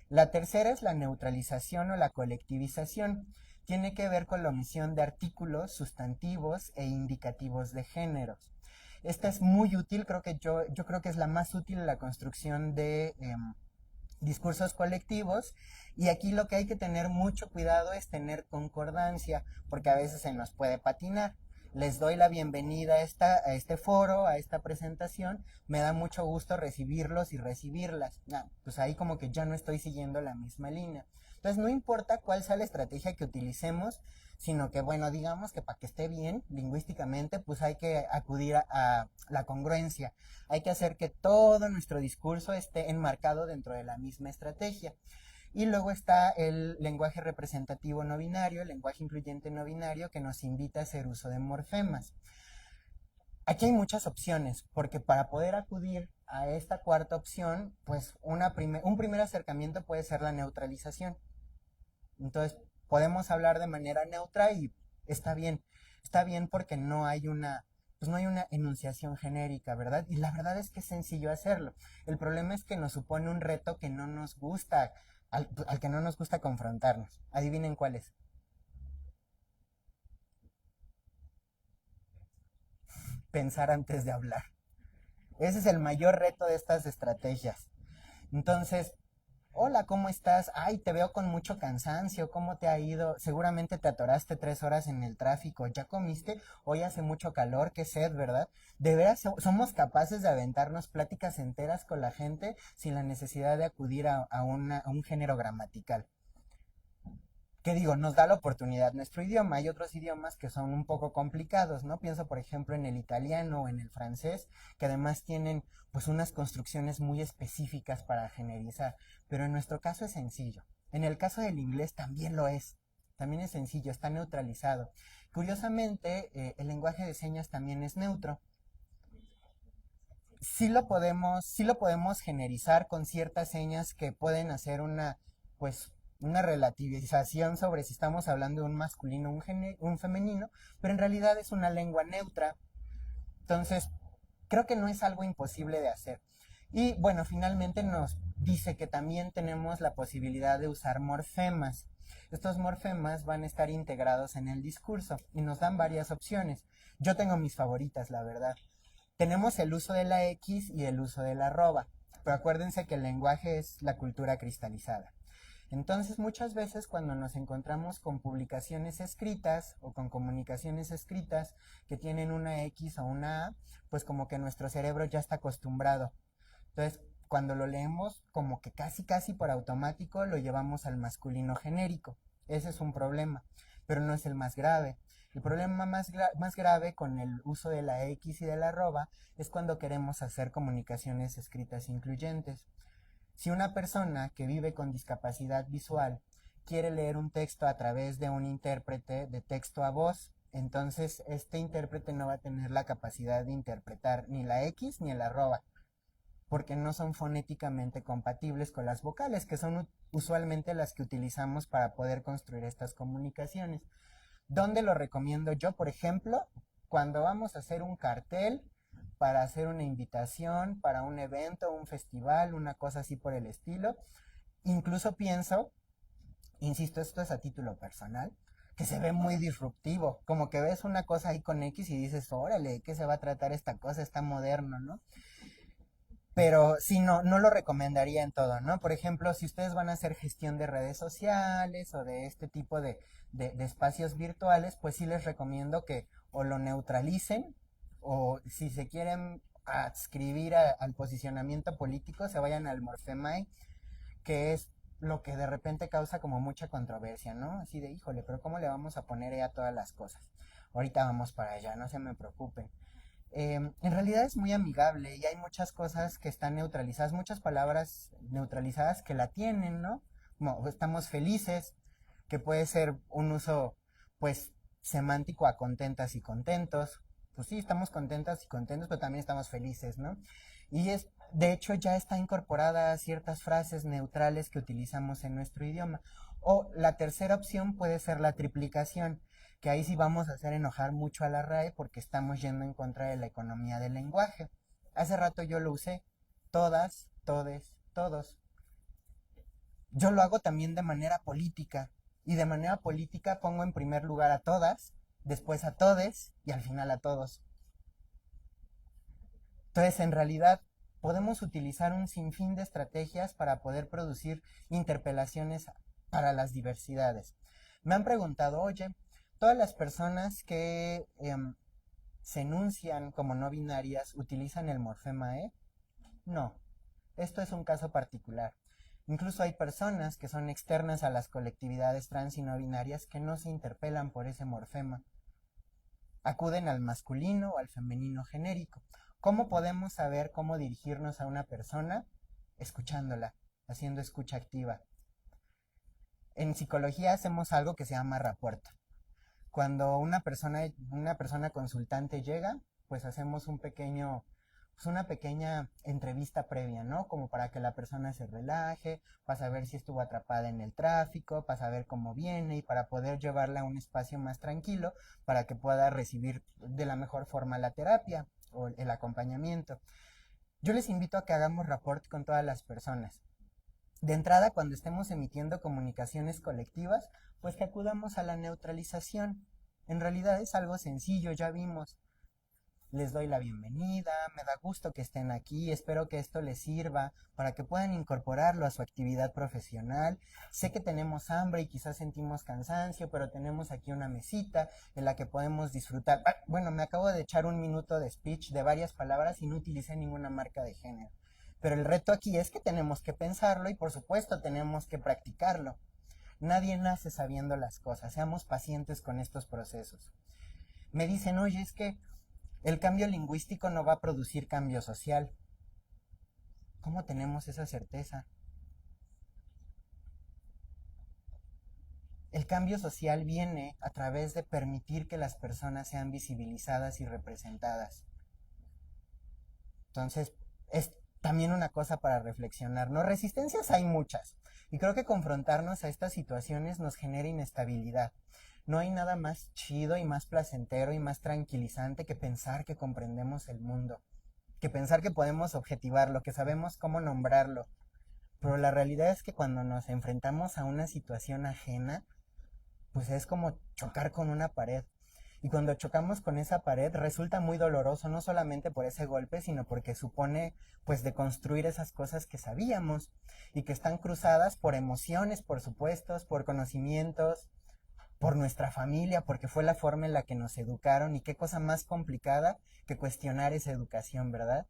La tercera es la neutralización o la colectivización. Tiene que ver con la omisión de artículos, sustantivos e indicativos de géneros. Esta es muy útil, yo creo que es la más útil en la construcción de discursos colectivos, y aquí lo que hay que tener mucho cuidado es tener concordancia, porque a veces se nos puede patinar. Les doy la bienvenida a este foro, a esta presentación, me da mucho gusto recibirlos y recibirlas. Pues ahí como que ya no estoy siguiendo la misma línea. Entonces no importa cuál sea la estrategia que utilicemos, sino que bueno, digamos que para que esté bien lingüísticamente, pues hay que acudir a la congruencia. Hay que hacer que todo nuestro discurso esté enmarcado dentro de la misma estrategia. Y luego está el lenguaje representativo no binario, el lenguaje incluyente no binario, que nos invita a hacer uso de morfemas. Aquí hay muchas opciones, porque para poder acudir a esta cuarta opción, pues un primer acercamiento puede ser la neutralización. Entonces, podemos hablar de manera neutra y está bien porque no hay una enunciación genérica, ¿verdad? Y la verdad es que es sencillo hacerlo. El problema es que nos supone un reto que no nos gusta, al que no nos gusta confrontarnos. Adivinen cuál es. Pensar antes de hablar. Ese es el mayor reto de estas estrategias. Entonces, hola, ¿cómo estás? Ay, te veo con mucho cansancio, ¿cómo te ha ido? Seguramente te atoraste 3 horas en el tráfico, ¿ya comiste? Hoy hace mucho calor, qué sed, ¿verdad? ¿De veras somos capaces de aventarnos pláticas enteras con la gente sin la necesidad de acudir a un género gramatical? ¿Qué digo? Nos da la oportunidad nuestro idioma. Hay otros idiomas que son un poco complicados, ¿no? Pienso, por ejemplo, en el italiano o en el francés, que además tienen pues unas construcciones muy específicas para generalizar. Pero en nuestro caso es sencillo. En el caso del inglés también lo es. También es sencillo, está neutralizado. Curiosamente, el lenguaje de señas también es neutro. Sí lo podemos generalizar con ciertas señas que pueden hacer pues, una relativización sobre si estamos hablando de un masculino o un femenino, pero en realidad es una lengua neutra. Entonces, creo que no es algo imposible de hacer. Y bueno, finalmente nos dice que también tenemos la posibilidad de usar morfemas. Estos morfemas van a estar integrados en el discurso y nos dan varias opciones. Yo tengo mis favoritas, la verdad. Tenemos el uso de la X y el uso de la arroba, pero acuérdense que el lenguaje es la cultura cristalizada. Entonces, muchas veces cuando nos encontramos con publicaciones escritas o con comunicaciones escritas que tienen una X o una A, pues como que nuestro cerebro ya está acostumbrado. Entonces, cuando lo leemos, como que casi por automático lo llevamos al masculino genérico. Ese es un problema, pero no es el más grave. El problema más grave con el uso de la X y de la arroba es cuando queremos hacer comunicaciones escritas incluyentes. Si una persona que vive con discapacidad visual quiere leer un texto a través de un intérprete de texto a voz, entonces este intérprete no va a tener la capacidad de interpretar ni la X ni el arroba, porque no son fonéticamente compatibles con las vocales, que son usualmente las que utilizamos para poder construir estas comunicaciones. ¿Dónde lo recomiendo yo? Por ejemplo, cuando vamos a hacer un cartel, para hacer una invitación, para un evento, un festival, una cosa así por el estilo. Incluso pienso, insisto, esto es a título personal, que se ve muy disruptivo, como que ves una cosa ahí con X y dices, órale, ¿qué se va a tratar esta cosa? Está moderno, ¿no? Pero sí, no lo recomendaría en todo, ¿no? Por ejemplo, si ustedes van a hacer gestión de redes sociales o de este tipo de espacios virtuales, pues sí les recomiendo que o lo neutralicen, o si se quieren adscribir al posicionamiento político, se vayan al Morfemae, que es lo que de repente causa como mucha controversia, ¿no? Así de, híjole, pero ¿cómo le vamos a poner a todas las cosas? Ahorita vamos para allá, no se me preocupen. en realidad es muy amigable y hay muchas cosas que están neutralizadas, muchas palabras neutralizadas que la tienen, ¿no? Como estamos felices, que puede ser un uso, pues, semántico a contentas y contentos. Pues sí, estamos contentas y contentos, pero también estamos felices, ¿no? Y de hecho, ya está incorporada a ciertas frases neutrales que utilizamos en nuestro idioma. O la tercera opción puede ser la triplicación, que ahí sí vamos a hacer enojar mucho a la RAE porque estamos yendo en contra de la economía del lenguaje. Hace rato yo lo usé, todas, todes, todos. Yo lo hago también de manera política, y de manera política pongo en primer lugar a todas, después a todes y al final a todos. Entonces, en realidad, podemos utilizar un sinfín de estrategias para poder producir interpelaciones para las diversidades. Me han preguntado, oye, todas las personas que se enuncian como no binarias utilizan el morfema E. No, esto es un caso particular. Incluso hay personas que son externas a las colectividades trans y no binarias que no se interpelan por ese morfema. Acuden al masculino o al femenino genérico. ¿Cómo podemos saber cómo dirigirnos a una persona? Escuchándola, haciendo escucha activa. En psicología hacemos algo que se llama rapport. Cuando una persona consultante llega, pues hacemos una pequeña entrevista previa, ¿no? Como para que la persona se relaje, para saber si estuvo atrapada en el tráfico, para saber cómo viene y para poder llevarla a un espacio más tranquilo para que pueda recibir de la mejor forma la terapia o el acompañamiento. Yo les invito a que hagamos rapport con todas las personas. De entrada, cuando estemos emitiendo comunicaciones colectivas, pues que acudamos a la neutralización. En realidad es algo sencillo, ya vimos. Les doy la bienvenida, me da gusto que estén aquí, espero que esto les sirva para que puedan incorporarlo a su actividad profesional. Sé que tenemos hambre y quizás sentimos cansancio, pero tenemos aquí una mesita en la que podemos disfrutar. Bueno, me acabo de echar un minuto de speech de varias palabras y no utilicé ninguna marca de género. Pero el reto aquí es que tenemos que pensarlo y por supuesto tenemos que practicarlo. Nadie nace sabiendo las cosas, seamos pacientes con estos procesos. Me dicen, oye, es que el cambio lingüístico no va a producir cambio social. ¿Cómo tenemos esa certeza? El cambio social viene a través de permitir que las personas sean visibilizadas y representadas. Entonces, es también una cosa para reflexionar, ¿no? Resistencias hay muchas, y creo que confrontarnos a estas situaciones nos genera inestabilidad. No hay nada más chido y más placentero y más tranquilizante que pensar que comprendemos el mundo, que pensar que podemos objetivarlo, que sabemos cómo nombrarlo. Pero la realidad es que cuando nos enfrentamos a una situación ajena, pues es como chocar con una pared. Y cuando chocamos con esa pared resulta muy doloroso, no solamente por ese golpe, sino porque supone pues deconstruir esas cosas que sabíamos y que están cruzadas por emociones, por supuestos, por conocimientos, por nuestra familia, porque fue la forma en la que nos educaron. Y qué cosa más complicada que cuestionar esa educación, ¿verdad?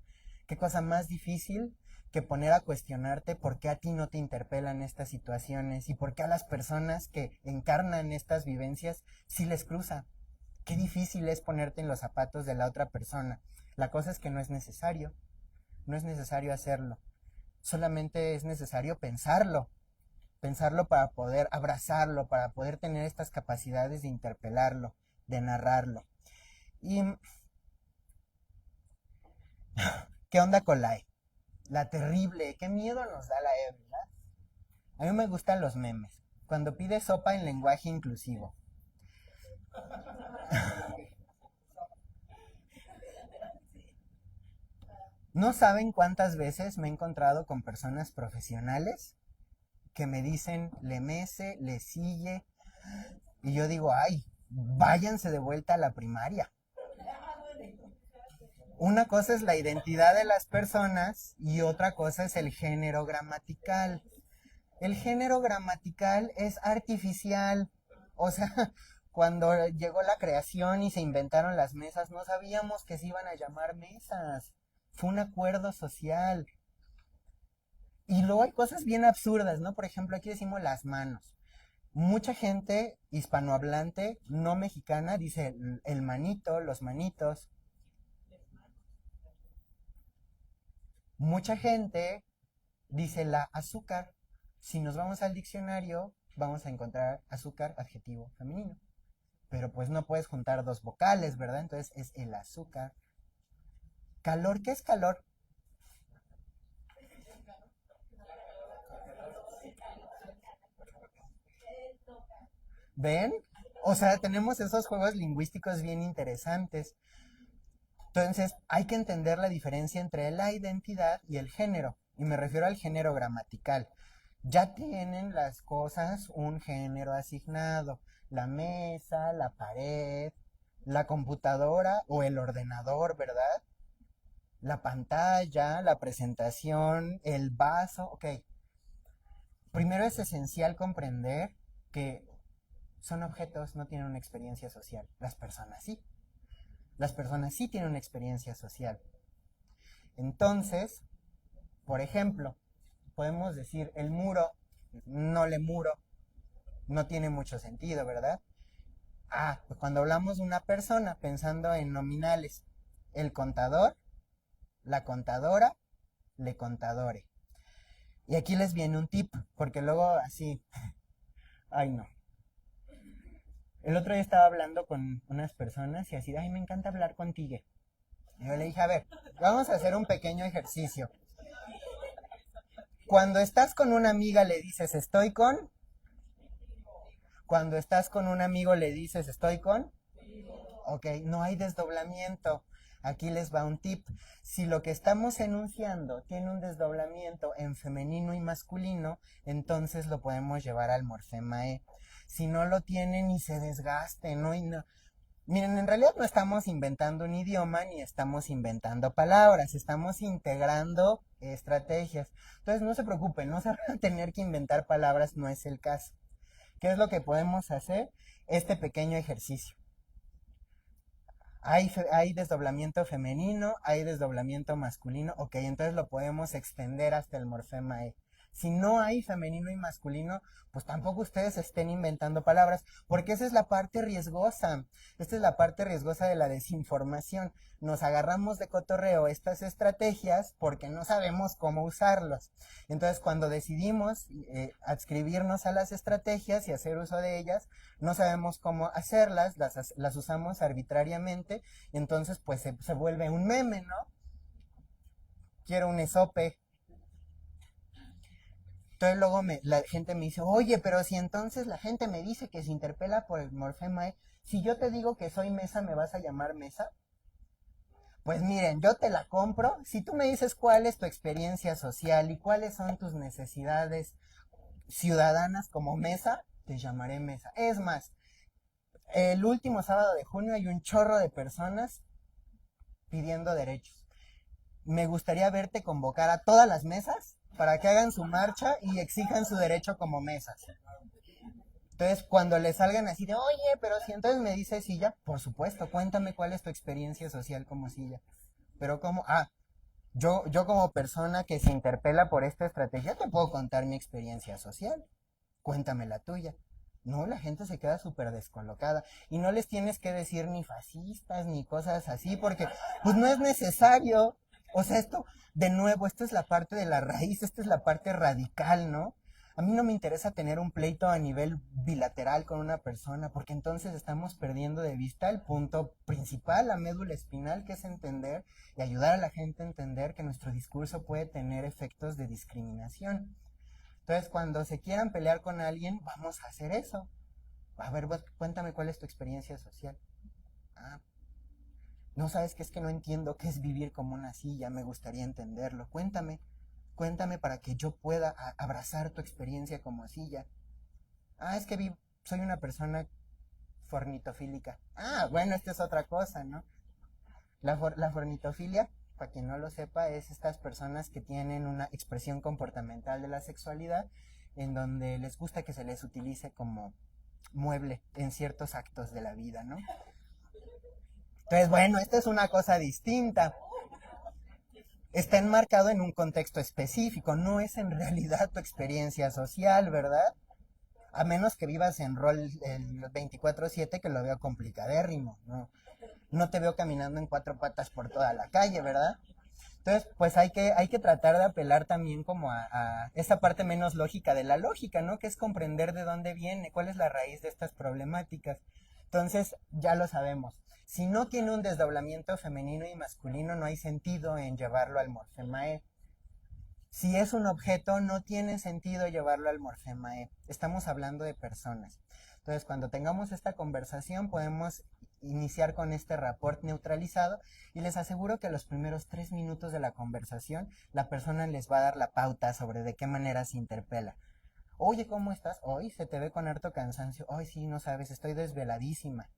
Qué cosa más difícil que poner a cuestionarte por qué a ti no te interpelan estas situaciones y por qué a las personas que encarnan estas vivencias sí les cruza. Qué difícil es ponerte en los zapatos de la otra persona. La cosa es que no es necesario hacerlo. Solamente es necesario pensarlo para poder abrazarlo, para poder tener estas capacidades de interpelarlo, de narrarlo. ¿Y qué onda con la E? La terrible, qué miedo nos da la E, ¿verdad? A mí me gustan los memes. Cuando pide sopa en lenguaje inclusivo. No saben cuántas veces me he encontrado con personas profesionales que me dicen le mece, le sigue, y yo digo, ay, váyanse de vuelta a la primaria. Una cosa es la identidad de las personas y otra cosa es el género gramatical. El género gramatical es artificial. O sea, cuando llegó la creación y se inventaron las mesas, no sabíamos que se iban a llamar mesas. Fue un acuerdo social. Y luego hay cosas bien absurdas, ¿no? Por ejemplo, aquí decimos las manos. Mucha gente hispanohablante, no mexicana, dice el manito, los manitos. Mucha gente dice la azúcar. Si nos vamos al diccionario, vamos a encontrar azúcar, adjetivo femenino. Pero pues no puedes juntar dos vocales, ¿verdad? Entonces es el azúcar. Calor, ¿qué es calor? ¿Ven? O sea, tenemos esos juegos lingüísticos bien interesantes. Entonces, hay que entender la diferencia entre la identidad y el género. Y me refiero al género gramatical. Ya tienen las cosas un género asignado. La mesa, la pared, la computadora o el ordenador, ¿verdad? La pantalla, la presentación, el vaso. Ok. Primero es esencial comprender que son objetos, no tienen una experiencia social. Las personas sí. Las personas sí tienen una experiencia social. Entonces, por ejemplo, podemos decir el muro, no le muro, no tiene mucho sentido, ¿verdad? Pues cuando hablamos de una persona pensando en nominales, el contador, la contadora, le contadore. Y aquí les viene un tip, porque luego así, ay no. El otro día estaba hablando con unas personas y así, ay, me encanta hablar contigo. Y yo le dije, a ver, vamos a hacer un pequeño ejercicio. Cuando estás con una amiga le dices estoy con. Cuando estás con un amigo le dices estoy con. Ok, no hay desdoblamiento. Aquí les va un tip. Si lo que estamos enunciando tiene un desdoblamiento en femenino y masculino, entonces lo podemos llevar al morfema E. Si no lo tiene, ni se desgaste, ¿no? Miren, en realidad no estamos inventando un idioma ni estamos inventando palabras, estamos integrando estrategias. Entonces no se preocupen, no se van a tener que inventar palabras, no es el caso. ¿Qué es lo que podemos hacer? Este pequeño ejercicio. Hay desdoblamiento femenino, hay desdoblamiento masculino, ok, entonces lo podemos extender hasta el morfema E. Si no hay femenino y masculino, pues tampoco ustedes estén inventando palabras, porque esa es la parte riesgosa. Esta es la parte riesgosa de la desinformación. Nos agarramos de cotorreo estas estrategias porque no sabemos cómo usarlas. Entonces, cuando decidimos adscribirnos a las estrategias y hacer uso de ellas, no sabemos cómo hacerlas, las usamos arbitrariamente, y entonces pues se vuelve un meme, ¿no? Quiero un esope. Entonces luego la gente me dice, oye, pero si entonces la gente me dice que se interpela por el morfema E, si yo te digo que soy mesa, ¿me vas a llamar mesa? Pues miren, yo te la compro. Si tú me dices cuál es tu experiencia social y cuáles son tus necesidades ciudadanas como mesa, te llamaré mesa. Es más, el último sábado de junio hay un chorro de personas pidiendo derechos. Me gustaría verte convocar a todas las mesas para que hagan su marcha y exijan su derecho como mesas. Entonces, cuando le salgan así de, oye, pero si entonces me dice silla, por supuesto, cuéntame cuál es tu experiencia social como silla. Pero como, yo como persona que se interpela por esta estrategia, te puedo contar mi experiencia social. Cuéntame la tuya. No, la gente se queda súper descolocada. Y no les tienes que decir ni fascistas ni cosas así, porque pues no es necesario. O sea, esto, de nuevo, esto es la parte de la raíz, esta es la parte radical, ¿no? A mí no me interesa tener un pleito a nivel bilateral con una persona, porque entonces estamos perdiendo de vista el punto principal, la médula espinal, que es entender y ayudar a la gente a entender que nuestro discurso puede tener efectos de discriminación. Entonces, cuando se quieran pelear con alguien, vamos a hacer eso. A ver, cuéntame cuál es tu experiencia social. Ah, no sabes qué es que no entiendo qué es vivir como una silla, me gustaría entenderlo. Cuéntame para que yo pueda abrazar tu experiencia como silla. Es que soy una persona fornitofílica. Bueno, esta es otra cosa, ¿no? La fornitofilia, para quien no lo sepa, es estas personas que tienen una expresión comportamental de la sexualidad en donde les gusta que se les utilice como mueble en ciertos actos de la vida, ¿no? Entonces, bueno, esta es una cosa distinta. Está enmarcado en un contexto específico, no es en realidad tu experiencia social, ¿verdad? A menos que vivas en rol el 24/7, que lo veo complicadérrimo, ¿no? No te veo caminando en 4 patas por toda la calle, ¿verdad? Entonces, pues hay que tratar de apelar también como a esa parte menos lógica de la lógica, ¿no? Que es comprender de dónde viene, cuál es la raíz de estas problemáticas. Entonces, ya lo sabemos. Si no tiene un desdoblamiento femenino y masculino, no hay sentido en llevarlo al morfema E. Si es un objeto, no tiene sentido llevarlo al morfema E. Estamos hablando de personas. Entonces, cuando tengamos esta conversación, podemos iniciar con este rapport neutralizado y les aseguro que los primeros 3 minutos de la conversación, la persona les va a dar la pauta sobre de qué manera se interpela. Oye, ¿cómo estás? Hoy se te ve con harto cansancio. Hoy sí, no sabes, estoy desveladísima.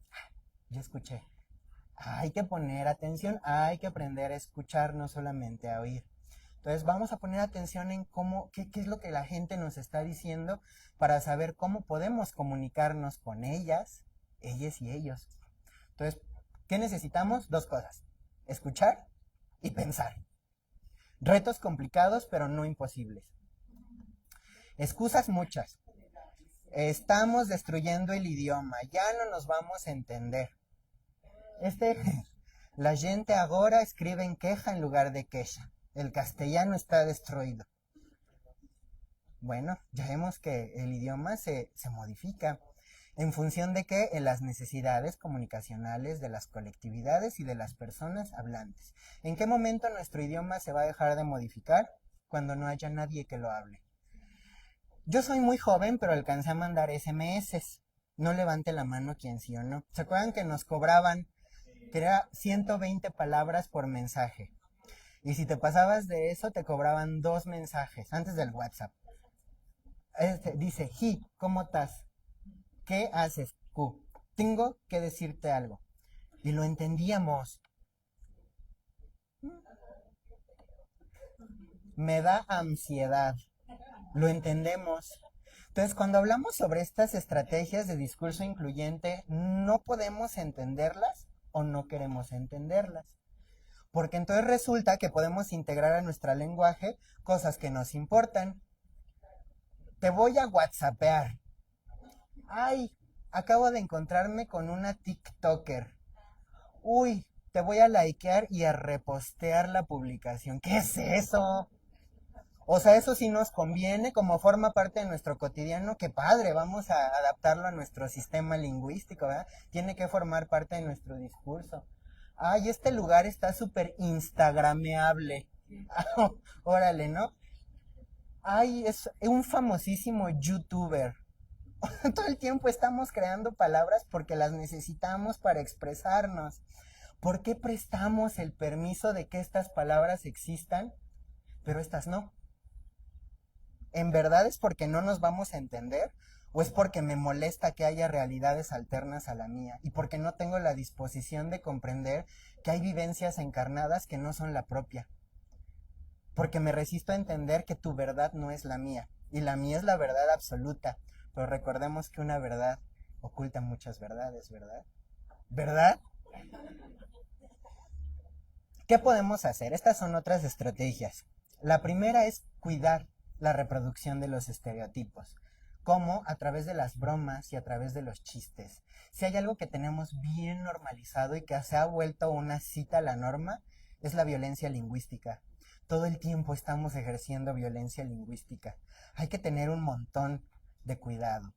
Ya escuché. Hay que poner atención, hay que aprender a escuchar, no solamente a oír. Entonces vamos a poner atención en qué es lo que la gente nos está diciendo para saber cómo podemos comunicarnos con ellas y ellos. Entonces, ¿qué necesitamos? 2 cosas. Escuchar y pensar. Retos complicados, pero no imposibles. Excusas muchas. Estamos destruyendo el idioma, ya no nos vamos a entender. La gente ahora escribe en queja en lugar de queja. El castellano está destruido. Bueno, ya vemos que el idioma se modifica. ¿En función de qué? En las necesidades comunicacionales de las colectividades y de las personas hablantes. ¿En qué momento nuestro idioma se va a dejar de modificar? Cuando no haya nadie que lo hable. Yo soy muy joven, pero alcancé a mandar SMS. No levante la mano quien sí o no. ¿Se acuerdan que nos cobraban, que era 120 palabras por mensaje? Y si te pasabas de eso, te cobraban 2 mensajes antes del WhatsApp. Dice, ¿cómo estás? ¿Qué haces? Q. Tengo que decirte algo. Y lo entendíamos. Me da ansiedad. Lo entendemos. Entonces, cuando hablamos sobre estas estrategias de discurso incluyente, no podemos entenderlas o no queremos entenderlas. Porque entonces resulta que podemos integrar a nuestro lenguaje cosas que nos importan. Te voy a whatsappear. Ay, acabo de encontrarme con una TikToker. Uy, te voy a likear y a repostear la publicación. ¿Qué es eso? O sea, eso sí nos conviene, como forma parte de nuestro cotidiano, qué padre, vamos a adaptarlo a nuestro sistema lingüístico, ¿verdad? Tiene que formar parte de nuestro discurso. Ay, este lugar está súper instagrameable. Órale, ¿no? Ay, es un famosísimo youtuber. Todo el tiempo estamos creando palabras porque las necesitamos para expresarnos. ¿Por qué prestamos el permiso de que estas palabras existan, pero estas no? ¿En verdad es porque no nos vamos a entender? ¿O es porque me molesta que haya realidades alternas a la mía? Y porque no tengo la disposición de comprender que hay vivencias encarnadas que no son la propia. Porque me resisto a entender que tu verdad no es la mía. Y la mía es la verdad absoluta. Pero recordemos que una verdad oculta muchas verdades, ¿verdad? ¿Verdad? ¿Qué podemos hacer? Estas son otras estrategias. La primera es cuidar la reproducción de los estereotipos. ¿Cómo? A través de las bromas y a través de los chistes. Si hay algo que tenemos bien normalizado y que se ha vuelto una cita a la norma, es la violencia lingüística. Todo el tiempo estamos ejerciendo violencia lingüística. Hay que tener un montón de cuidado.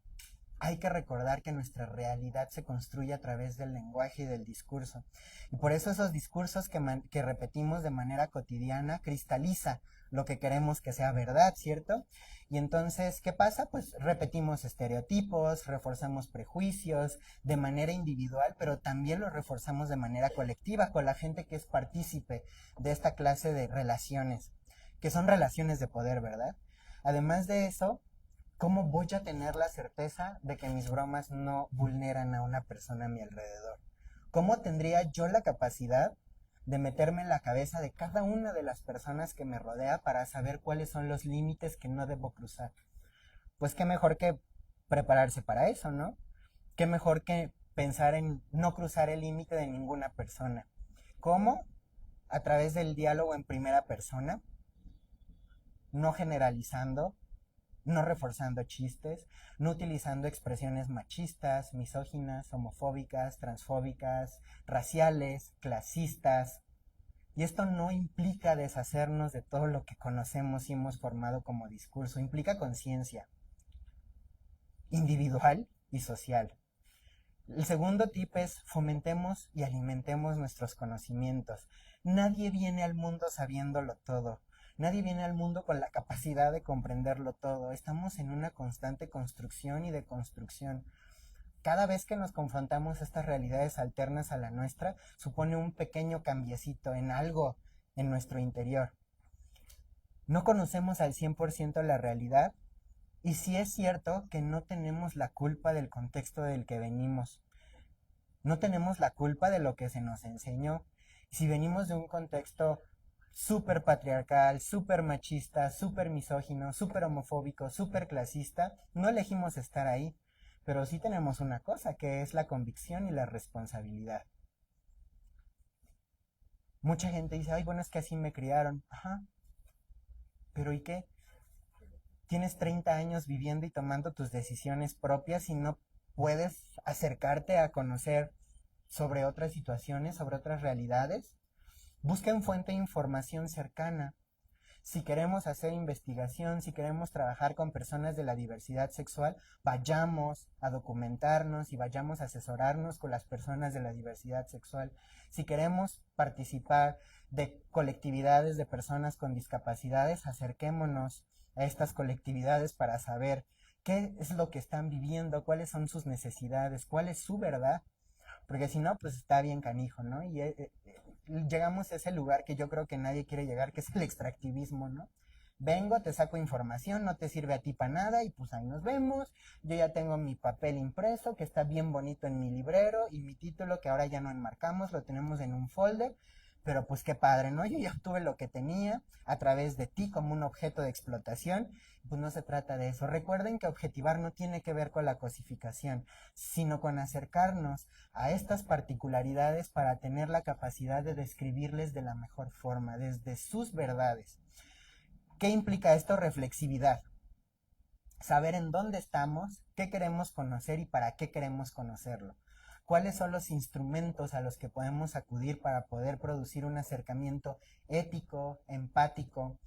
Hay que recordar que nuestra realidad se construye a través del lenguaje y del discurso. Y por eso esos discursos que repetimos de manera cotidiana cristaliza lo que queremos que sea verdad, ¿cierto? Y entonces, ¿qué pasa? Pues repetimos estereotipos, reforzamos prejuicios de manera individual, pero también los reforzamos de manera colectiva con la gente que es partícipe de esta clase de relaciones, que son relaciones de poder, ¿verdad? Además de eso, ¿cómo voy a tener la certeza de que mis bromas no vulneran a una persona a mi alrededor? ¿Cómo tendría yo la capacidad de meterme en la cabeza de cada una de las personas que me rodea para saber cuáles son los límites que no debo cruzar? Pues qué mejor que prepararse para eso, ¿no? Qué mejor que pensar en no cruzar el límite de ninguna persona. ¿Cómo? A través del diálogo en primera persona, no generalizando, no reforzando chistes, no utilizando expresiones machistas, misóginas, homofóbicas, transfóbicas, raciales, clasistas. Y esto no implica deshacernos de todo lo que conocemos y hemos formado como discurso, implica conciencia individual y social. El segundo tip es fomentemos y alimentemos nuestros conocimientos. Nadie viene al mundo sabiéndolo todo. Nadie viene al mundo con la capacidad de comprenderlo todo. Estamos en una constante construcción y deconstrucción. Cada vez que nos confrontamos a estas realidades alternas a la nuestra, supone un pequeño cambiecito en algo en nuestro interior. No conocemos al 100% la realidad, y sí es cierto que no tenemos la culpa del contexto del que venimos. No tenemos la culpa de lo que se nos enseñó. Si venimos de un contexto súper patriarcal, súper machista, súper misógino, súper homofóbico, súper clasista, no elegimos estar ahí. Pero sí tenemos una cosa, que es la convicción y la responsabilidad. Mucha gente dice, ay, bueno, es que así me criaron. Ajá. ¿Pero y qué? Tienes 30 años viviendo y tomando tus decisiones propias y no puedes acercarte a conocer sobre otras situaciones, sobre otras realidades. Busca en fuente de información cercana. Si queremos hacer investigación, si queremos trabajar con personas de la diversidad sexual, vayamos a documentarnos y vayamos a asesorarnos con las personas de la diversidad sexual. Si queremos participar de colectividades de personas con discapacidades, acerquémonos a estas colectividades para saber qué es lo que están viviendo, cuáles son sus necesidades, cuál es su verdad. Porque si no, pues está bien canijo, ¿no? Y llegamos a ese lugar que yo creo que nadie quiere llegar, que es el extractivismo, ¿no? Vengo, te saco información, no te sirve a ti para nada y pues ahí nos vemos. Yo ya tengo mi papel impreso que está bien bonito en mi librero y mi título que ahora ya no enmarcamos, lo tenemos en un folder. Pero pues qué padre, ¿no? Yo ya obtuve lo que tenía a través de ti como un objeto de explotación. Pues no se trata de eso. Recuerden que objetivar no tiene que ver con la cosificación, sino con acercarnos a estas particularidades para tener la capacidad de describirles de la mejor forma, desde sus verdades. ¿Qué implica esto? Reflexividad. Saber en dónde estamos, qué queremos conocer y para qué queremos conocerlo. ¿Cuáles son los instrumentos a los que podemos acudir para poder producir un acercamiento ético, empático?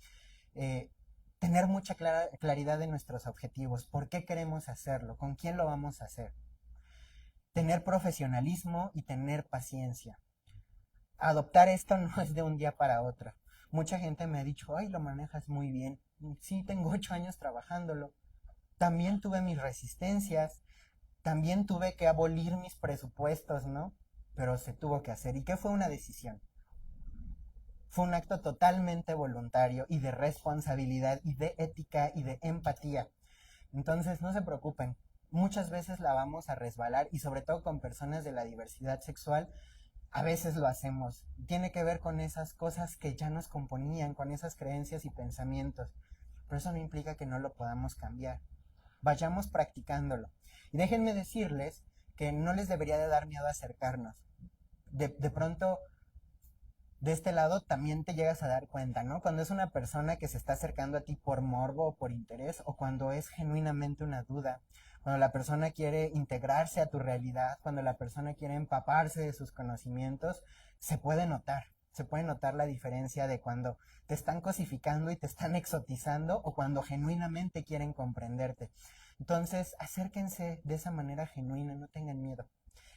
Tener mucha claridad de nuestros objetivos. ¿Por qué queremos hacerlo? ¿Con quién lo vamos a hacer? Tener profesionalismo y tener paciencia. Adoptar esto no es de un día para otro. Mucha gente me ha dicho, ay, lo manejas muy bien. Sí, tengo 8 años trabajándolo. También tuve mis resistencias. También tuve que abolir mis presupuestos, ¿no? Pero se tuvo que hacer. ¿Y qué fue una decisión? Fue un acto totalmente voluntario y de responsabilidad y de ética y de empatía. Entonces, no se preocupen. Muchas veces la vamos a resbalar y sobre todo con personas de la diversidad sexual, a veces lo hacemos. Tiene que ver con esas cosas que ya nos componían, con esas creencias y pensamientos. Pero eso no implica que no lo podamos cambiar. Vayamos practicándolo. Y déjenme decirles que no les debería de dar miedo acercarnos. De pronto, de este lado también te llegas a dar cuenta, ¿no? Cuando es una persona que se está acercando a ti por morbo o por interés, o cuando es genuinamente una duda, cuando la persona quiere integrarse a tu realidad, cuando la persona quiere empaparse de sus conocimientos, se puede notar la diferencia de cuando te están cosificando y te están exotizando o cuando genuinamente quieren comprenderte. Entonces, acérquense de esa manera genuina, no tengan miedo.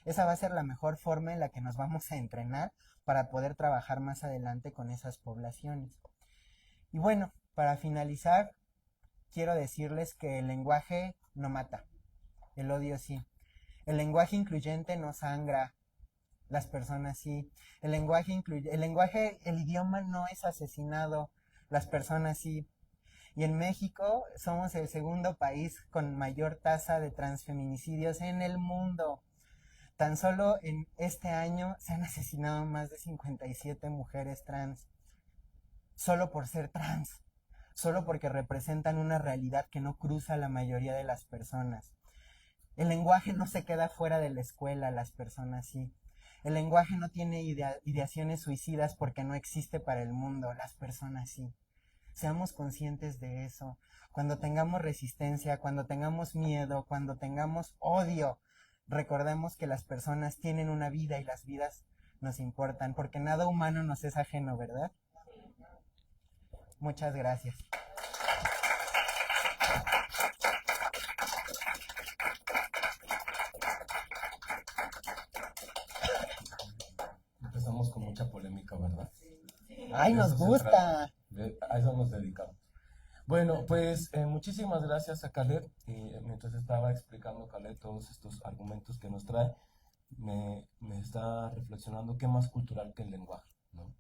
Esa va a ser la mejor forma en la que nos vamos a entrenar para poder trabajar más adelante con esas poblaciones. Y bueno, para finalizar, quiero decirles que el lenguaje no mata, el odio sí. El lenguaje incluyente no sangra, las personas sí. El idioma no es asesinado, las personas sí. Y en México somos el segundo país con mayor tasa de transfeminicidios en el mundo. Tan solo en este año se han asesinado más de 57 mujeres trans, solo por ser trans, solo porque representan una realidad que no cruza a la mayoría de las personas. El lenguaje no se queda fuera de la escuela, las personas sí. El lenguaje no tiene ideaciones suicidas porque no existe para el mundo, las personas sí. Seamos conscientes de eso. Cuando tengamos resistencia, cuando tengamos miedo, cuando tengamos odio, recordemos que las personas tienen una vida y las vidas nos importan, porque nada humano nos es ajeno, ¿verdad? Muchas gracias. Empezamos con mucha polémica, ¿verdad? ¡Ay, De nos eso se gusta! trata. A eso nos dedicamos. Bueno, pues muchísimas gracias a Khaled. Mientras estaba explicando Khaled todos estos argumentos que nos trae, me está reflexionando qué más cultural que el lenguaje, ¿no?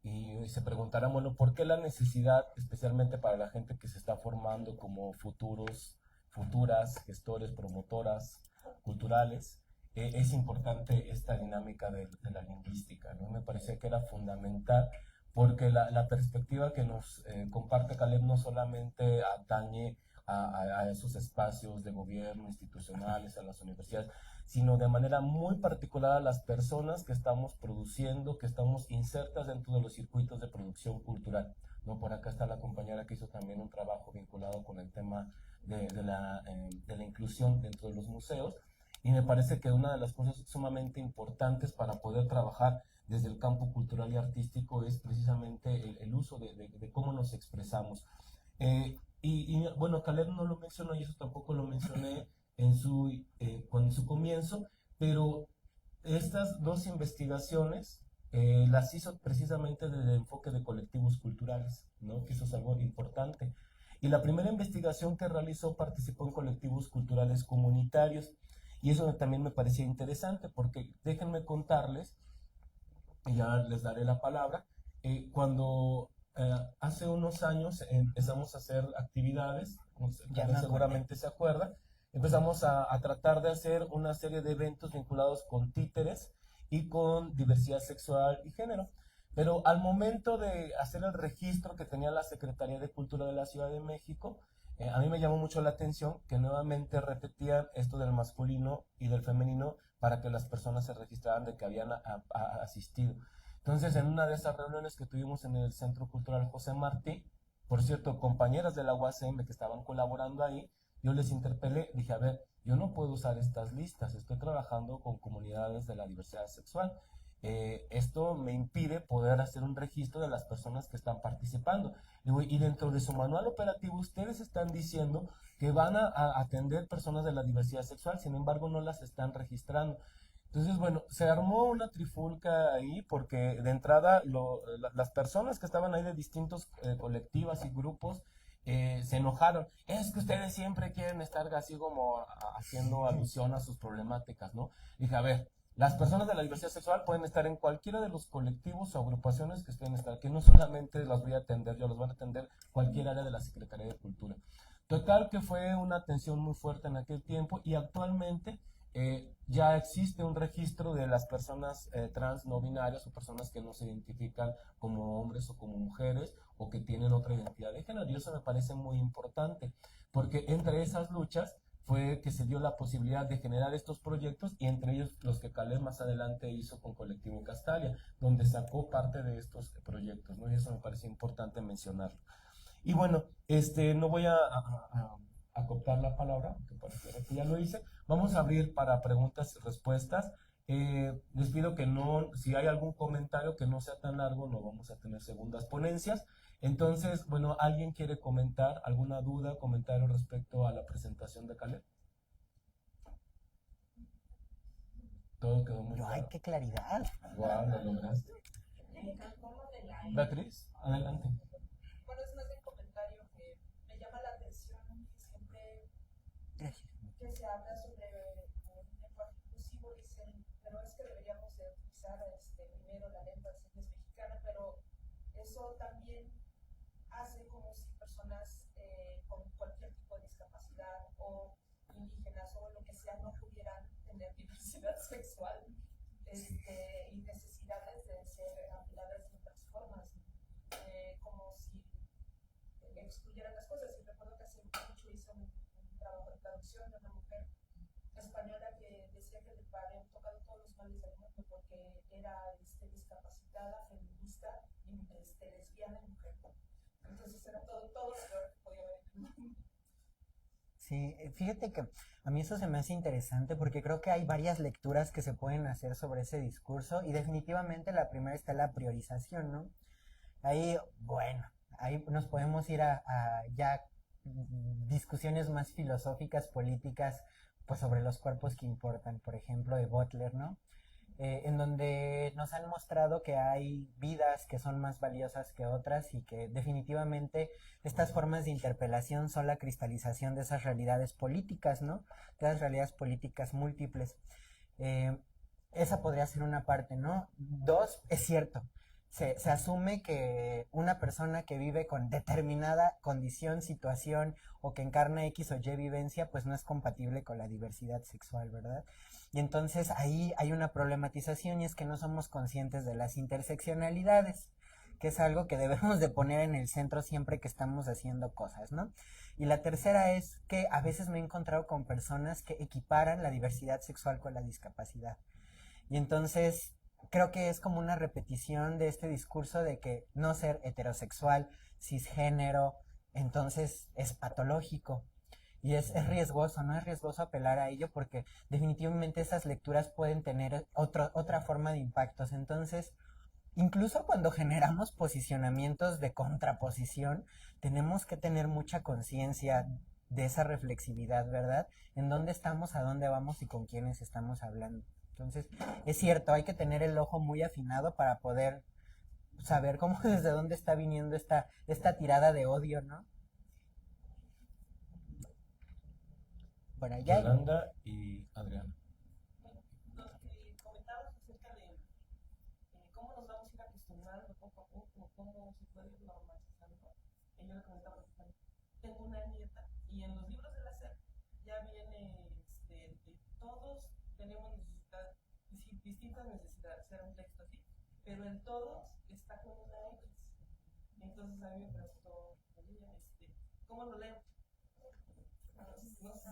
Y se preguntarán, bueno, ¿por qué la necesidad, especialmente para la gente que se está formando como futuras, gestores, promotoras culturales, es importante esta dinámica de la lingüística, ¿no? Me parecía que era fundamental porque la perspectiva que nos comparte Caleb no solamente atañe a esos espacios de gobierno, institucionales, a las universidades, sino de manera muy particular a las personas que estamos produciendo, que estamos insertas dentro de los circuitos de producción cultural, ¿no? Por acá está la compañera que hizo también un trabajo vinculado con el tema de la inclusión dentro de los museos, y me parece que una de las cosas sumamente importantes para poder trabajar desde el campo cultural y artístico es precisamente el uso de cómo nos expresamos. Bueno, Caleb no lo mencionó y eso tampoco lo mencioné con su comienzo, pero estas dos investigaciones las hizo precisamente desde el enfoque de colectivos culturales, ¿no? Que eso es algo importante. Y la primera investigación que realizó participó en colectivos culturales comunitarios, y eso también me parecía interesante porque déjenme contarles, y ya les daré la palabra, cuando hace unos años empezamos a hacer actividades, seguramente se acuerda, empezamos a tratar de hacer una serie de eventos vinculados con títeres y con diversidad sexual y género. Pero al momento de hacer el registro que tenía la Secretaría de Cultura de la Ciudad de México, a mí me llamó mucho la atención que nuevamente repetían esto del masculino y del femenino para que las personas se registraran de que habían asistido. Entonces, en una de esas reuniones que tuvimos en el Centro Cultural José Martí, por cierto, compañeras de la UACM que estaban colaborando ahí, yo les interpelé, dije, a ver, yo no puedo usar estas listas, estoy trabajando con comunidades de la diversidad sexual. Esto me impide poder hacer un registro de las personas que están participando. Y dentro de su manual operativo ustedes están diciendo que van a atender personas de la diversidad sexual, sin embargo no las están registrando. Entonces, bueno, se armó una trifulca ahí porque de entrada las personas que estaban ahí de distintos colectivos y grupos se enojaron. Es que ustedes siempre quieren estar así como haciendo alusión a sus problemáticas, ¿no? Dije, a ver, las personas de la diversidad sexual pueden estar en cualquiera de los colectivos o agrupaciones que estén estar, que no solamente las voy a atender yo, las van a atender cualquier área de la Secretaría de Cultura. Total que fue una atención muy fuerte en aquel tiempo y actualmente ya existe un registro de las personas trans no binarias o personas que no se identifican como hombres o como mujeres o que tienen otra identidad de género, y eso me parece muy importante porque entre esas luchas fue que se dio la posibilidad de generar estos proyectos y entre ellos los que Caleb más adelante hizo con Colectivo Castalia, donde sacó parte de estos proyectos, ¿no? Y eso me parece importante mencionarlo. Y bueno, no voy a acotar la palabra, que parece que ya lo hice. Vamos a abrir para preguntas y respuestas. Les pido que no, si hay algún comentario que no sea tan largo, no vamos a tener segundas ponencias. Entonces, bueno, ¿alguien quiere comentar alguna duda, comentario respecto a la presentación de Caleb? Todo quedó muy claro. ¡Ay, qué claridad! Wow, lo lograste. Beatriz, adelante. Bueno, es más de comentario que me llama la atención que siempre que se habla sobre un lenguaje inclusivo dicen, pero es que deberíamos de utilizar primero la lengua de señas mexicana, pero eso también hace como si personas con cualquier tipo de discapacidad o indígenas o lo que sea no pudieran tener diversidad sexual y necesidades de ser ampliadas de otras formas, como si excluyeran las cosas. Y recuerdo que hace mucho hice un trabajo de traducción de una mujer española que decía que le habían tocado todos los males del mundo porque era discapacitada, feminista, lesbiana y mujer. Entonces era todo lo peor que podía haber en el mundo. Sí, fíjate que a mí eso se me hace interesante porque creo que hay varias lecturas que se pueden hacer sobre ese discurso y definitivamente la primera está la priorización, ¿no? Ahí, bueno, ahí nos podemos ir a ya discusiones más filosóficas, políticas, pues sobre los cuerpos que importan, por ejemplo, de Butler, ¿no? En donde nos han mostrado que hay vidas que son más valiosas que otras y que definitivamente estas formas de interpelación son la cristalización de esas realidades políticas, ¿no? De esas realidades políticas múltiples. Eh, Esa podría ser una parte, ¿no? Dos, es cierto, se asume que una persona que vive con determinada condición, situación o que encarna X o Y vivencia, pues no es compatible con la diversidad sexual, ¿verdad? Y entonces ahí hay una problematización y es que no somos conscientes de las interseccionalidades, que es algo que debemos de poner en el centro siempre que estamos haciendo cosas, ¿no? Y la tercera es que a veces me he encontrado con personas que equiparan la diversidad sexual con la discapacidad. Y entonces creo que es como una repetición de este discurso de que no ser heterosexual, cisgénero, entonces es patológico. Y es riesgoso, ¿no? Es riesgoso apelar a ello porque definitivamente esas lecturas pueden tener otra forma de impactos. Entonces, incluso cuando generamos posicionamientos de contraposición, tenemos que tener mucha conciencia de esa reflexividad, ¿verdad? En dónde estamos, a dónde vamos y con quiénes estamos hablando. Entonces, es cierto, hay que tener el ojo muy afinado para poder saber cómo desde dónde está viniendo esta tirada de odio, ¿no? Por allá. Yolanda y Adriana. Lo que comentabas acerca de cómo nos vamos a ir acostumbrando poco a poco, cómo se puede ir normalizando. Yo le comentaba, tengo una nieta y en los libros de la SEP ya viene todos tenemos distintas necesidades, era un texto así, pero en todos está con una X. Entonces a mí me preguntó, ¿cómo lo leo? No sé.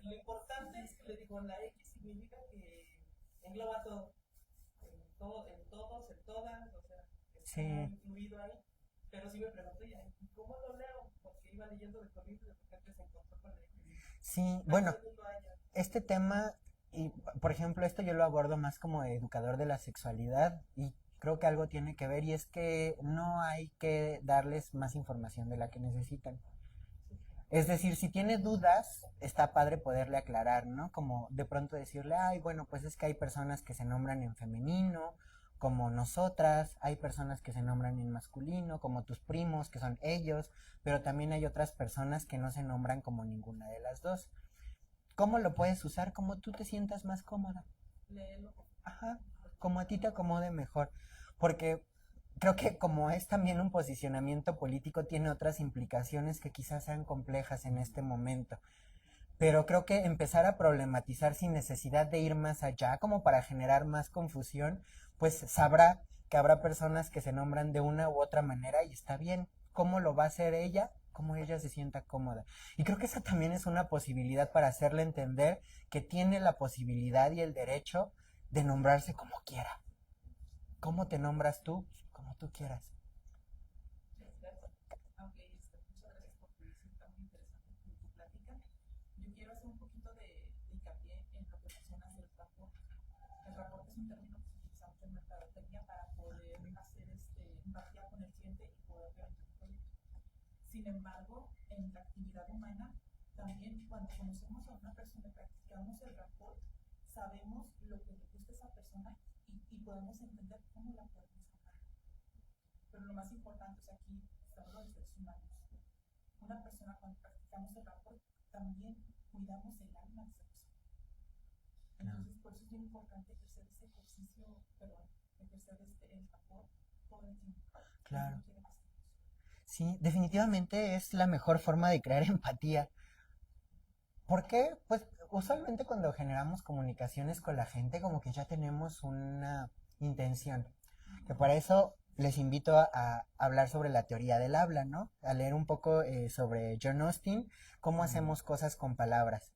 Lo importante es que le digo, la X significa que engloba todo, en todos, en todas, o sea, está incluido ahí. Pero sí me pregunté, ¿y cómo lo leo? Porque iba leyendo de corrido y de repente se encontró con la X. Sí, bueno, este tema, y por ejemplo, esto yo lo abordo más como educador de la sexualidad y creo que algo tiene que ver y es que no hay que darles más información de la que necesitan. Es decir, si tiene dudas, está padre poderle aclarar, ¿no? Como de pronto decirle, ay, bueno, pues es que hay personas que se nombran en femenino, como nosotras, hay personas que se nombran en masculino, como tus primos, que son ellos, pero también hay otras personas que no se nombran como ninguna de las dos. ¿Cómo lo puedes usar? Como tú te sientas más cómoda. Léelo. Ajá, como a ti te acomode mejor. Porque creo que como es también un posicionamiento político, tiene otras implicaciones que quizás sean complejas en este momento. Pero creo que empezar a problematizar sin necesidad de ir más allá, como para generar más confusión, pues sabrá que habrá personas que se nombran de una u otra manera y está bien. ¿Cómo lo va a hacer ella? Cómo ella se sienta cómoda. Y creo que esa también es una posibilidad para hacerle entender que tiene la posibilidad y el derecho de nombrarse como quiera. ¿Cómo te nombras tú? Como tú quieras. Aunque muchas gracias por tu visita, muy interesante tu plática. Yo quiero hacer un poquito de hincapié en lo que mencionas del rapport. El rapport es un término que utilizamos en mercadotecnia para poder hacer empatía con el cliente y poder vender un producto. Sin embargo, en la actividad humana, también cuando conocemos a una persona y practicamos el rapport, sabemos lo que le gusta a esa persona y podemos entender cómo la podemos amar. Pero lo más importante es aquí, estamos los seres humanos. Una persona cuando practicamos el rapport, también cuidamos el alma de esa persona. Entonces, por eso es muy importante ejercer ese ejercicio, ejercer el rapport todo el tiempo. Claro. Sí, definitivamente es la mejor forma de crear empatía. ¿Por qué? Pues usualmente cuando generamos comunicaciones con la gente, como que ya tenemos una intención. Que para eso les invito a hablar sobre la teoría del habla, ¿no? A leer un poco sobre John Austin, cómo hacemos cosas con palabras.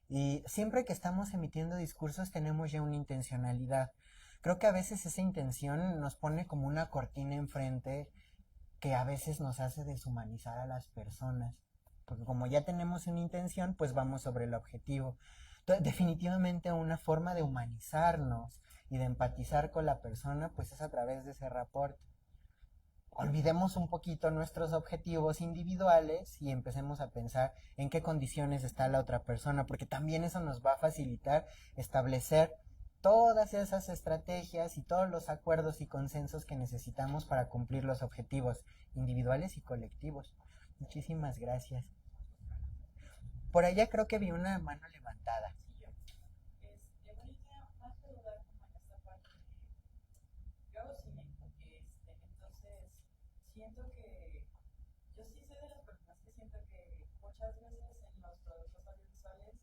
Y siempre que estamos emitiendo discursos tenemos ya una intencionalidad. Creo que a veces esa intención nos pone como una cortina enfrente que a veces nos hace deshumanizar a las personas. porque como ya tenemos una intención, pues vamos sobre el objetivo. Entonces, definitivamente una forma de humanizarnos y de empatizar con la persona, pues es a través de ese rapport. Olvidemos un poquito nuestros objetivos individuales y empecemos a pensar en qué condiciones está la otra persona, porque también eso nos va a facilitar establecer todas esas estrategias y todos los acuerdos y consensos que necesitamos para cumplir los objetivos individuales y colectivos. Muchísimas gracias. Por allá creo que vi una mano levantada. Bonita, más que dudar como en esta parte yo hago cine, entonces siento que yo sí soy de las personas que siento que muchas veces en los productos audiovisuales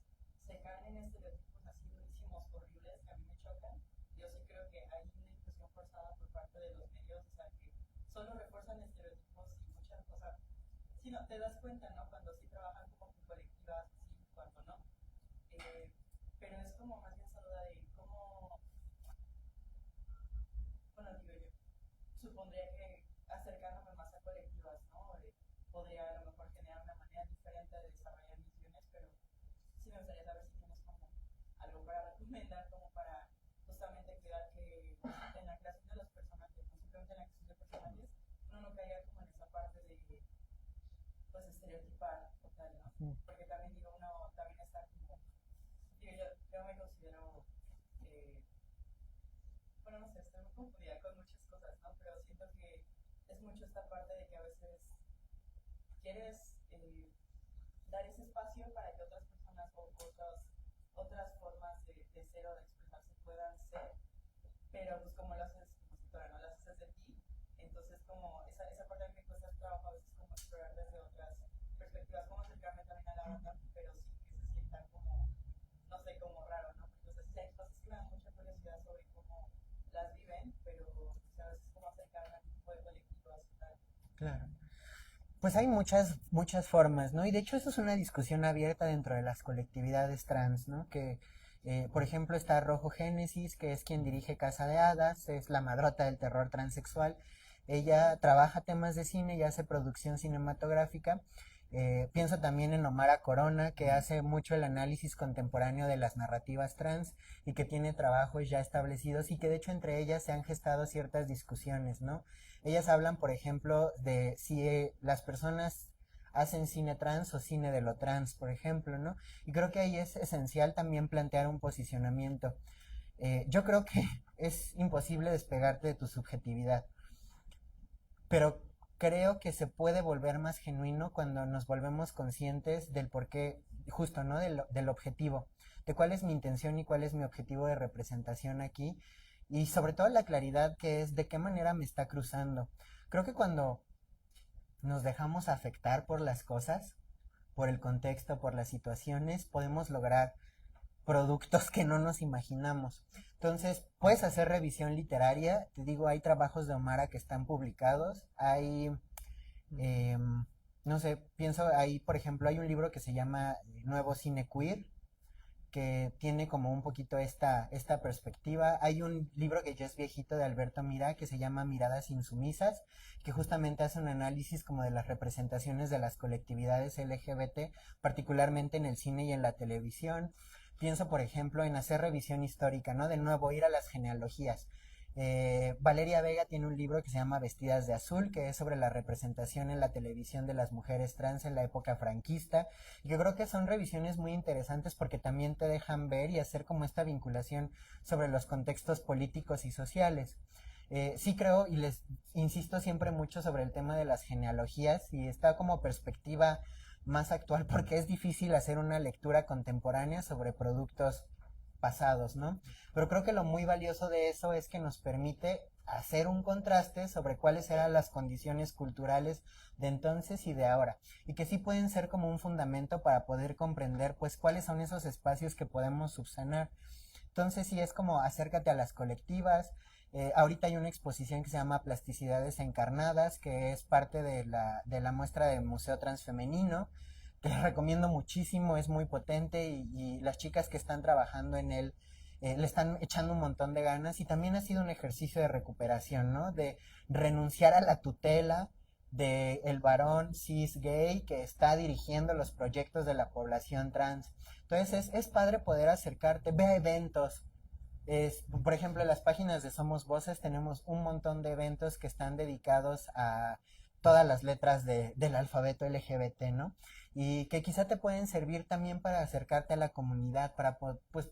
se caen en estereotipos así durísimos, horribles, que a mí me chocan. Yo sí creo que hay una inclusión forzada por parte de los medios, o sea, que solo refuerzan estereotipos y muchas cosas. Si no, te das cuenta, ¿no? Cuando sí trabajan como con colectivas, sí, cuando no. Pero es como más bien esa duda de cómo, bueno, digo yo, supondría que acercándome más a colectivas, ¿no? Podría a lo mejor generar una manera diferente de desarrollar mis guiones, pero sí me gustaría saber si tienes como algo para recomendar, como para justamente cuidar que en la creación de los personajes, no simplemente en la creación de personajes, uno no caiga como en esa parte de pues estereotipar total, ¿no? Porque también digo, uno también está como, digo, yo me considero, bueno, no sé, estoy muy confundida con muchas cosas, ¿no? Pero siento que es mucho esta parte de que a veces quieres dar ese espacio para que otras personas o otras formas de ser o de expresarse puedan ser, pero pues como lo haces como escritora, no las haces de ti, entonces como esa parte que me cuesta trabajo a veces como explorar desde otras perspectivas, como acercarme también a la banda, pero sin que se sienta como, no sé, como raro, ¿no? Entonces sí hay cosas que me dan mucha curiosidad sobre cómo las viven, pero o sea, a veces como acercarme a un tipo de colectivos y tal. Claro. Pues hay muchas formas, ¿no? Y de hecho eso es una discusión abierta dentro de las colectividades trans, ¿no? Que, por ejemplo, está Rojo Génesis, que es quien dirige Casa de Hadas, es la madrota del terror transexual. Ella trabaja temas de cine y hace producción cinematográfica. Pienso también en Omara Corona, que hace mucho el análisis contemporáneo de las narrativas trans y que tiene trabajos ya establecidos y que de hecho entre ellas se han gestado ciertas discusiones, ¿no? Ellas hablan, por ejemplo, de si las personas hacen cine trans o cine de lo trans, por ejemplo, ¿no? Y creo que ahí es esencial también plantear un posicionamiento. Yo creo que es imposible despegarte de tu subjetividad, pero creo que se puede volver más genuino cuando nos volvemos conscientes del porqué, justo, ¿no? Del objetivo, de cuál es mi intención y cuál es mi objetivo de representación aquí, y sobre todo la claridad que es de qué manera me está cruzando. Creo que cuando nos dejamos afectar por las cosas, por el contexto, por las situaciones, podemos lograr productos que no nos imaginamos. Entonces, puedes hacer revisión literaria. Te digo, hay trabajos de Omara que están publicados. Hay, no sé, pienso ahí, por ejemplo, hay un libro que se llama Nuevo Cine Queer, que tiene como un poquito esta perspectiva. Hay un libro que ya es viejito de Alberto Mira que se llama Miradas Insumisas, que justamente hace un análisis como de las representaciones de las colectividades LGBT, particularmente en el cine y en la televisión. Pienso, por ejemplo, en hacer revisión histórica, ¿no? De nuevo, ir a las genealogías. Valeria Vega tiene un libro que se llama Vestidas de Azul, que es sobre la representación en la televisión de las mujeres trans en la época franquista. Y yo creo que son revisiones muy interesantes porque también te dejan ver y hacer como esta vinculación sobre los contextos políticos y sociales. Sí creo y les insisto siempre mucho sobre el tema de las genealogías y está como perspectiva más actual porque es difícil hacer una lectura contemporánea sobre productos pasados, ¿no? Pero creo que lo muy valioso de eso es que nos permite hacer un contraste sobre cuáles eran las condiciones culturales de entonces y de ahora, y que sí pueden ser como un fundamento para poder comprender pues cuáles son esos espacios que podemos subsanar. Entonces sí es como acércate a las colectivas. Ahorita hay una exposición que se llama Plasticidades Encarnadas, que es parte de la muestra del Museo Transfemenino, que les recomiendo muchísimo, es muy potente y las chicas que están trabajando en él le están echando un montón de ganas y también ha sido un ejercicio de recuperación, ¿no? De renunciar a la tutela de el varón cis gay que está dirigiendo los proyectos de la población trans. Entonces es padre poder acercarte, ve a eventos. Por ejemplo, en las páginas de Somos Voces tenemos un montón de eventos que están dedicados a todas las letras del alfabeto LGBT, ¿no? Y que quizá te pueden servir también para acercarte a la comunidad, para pues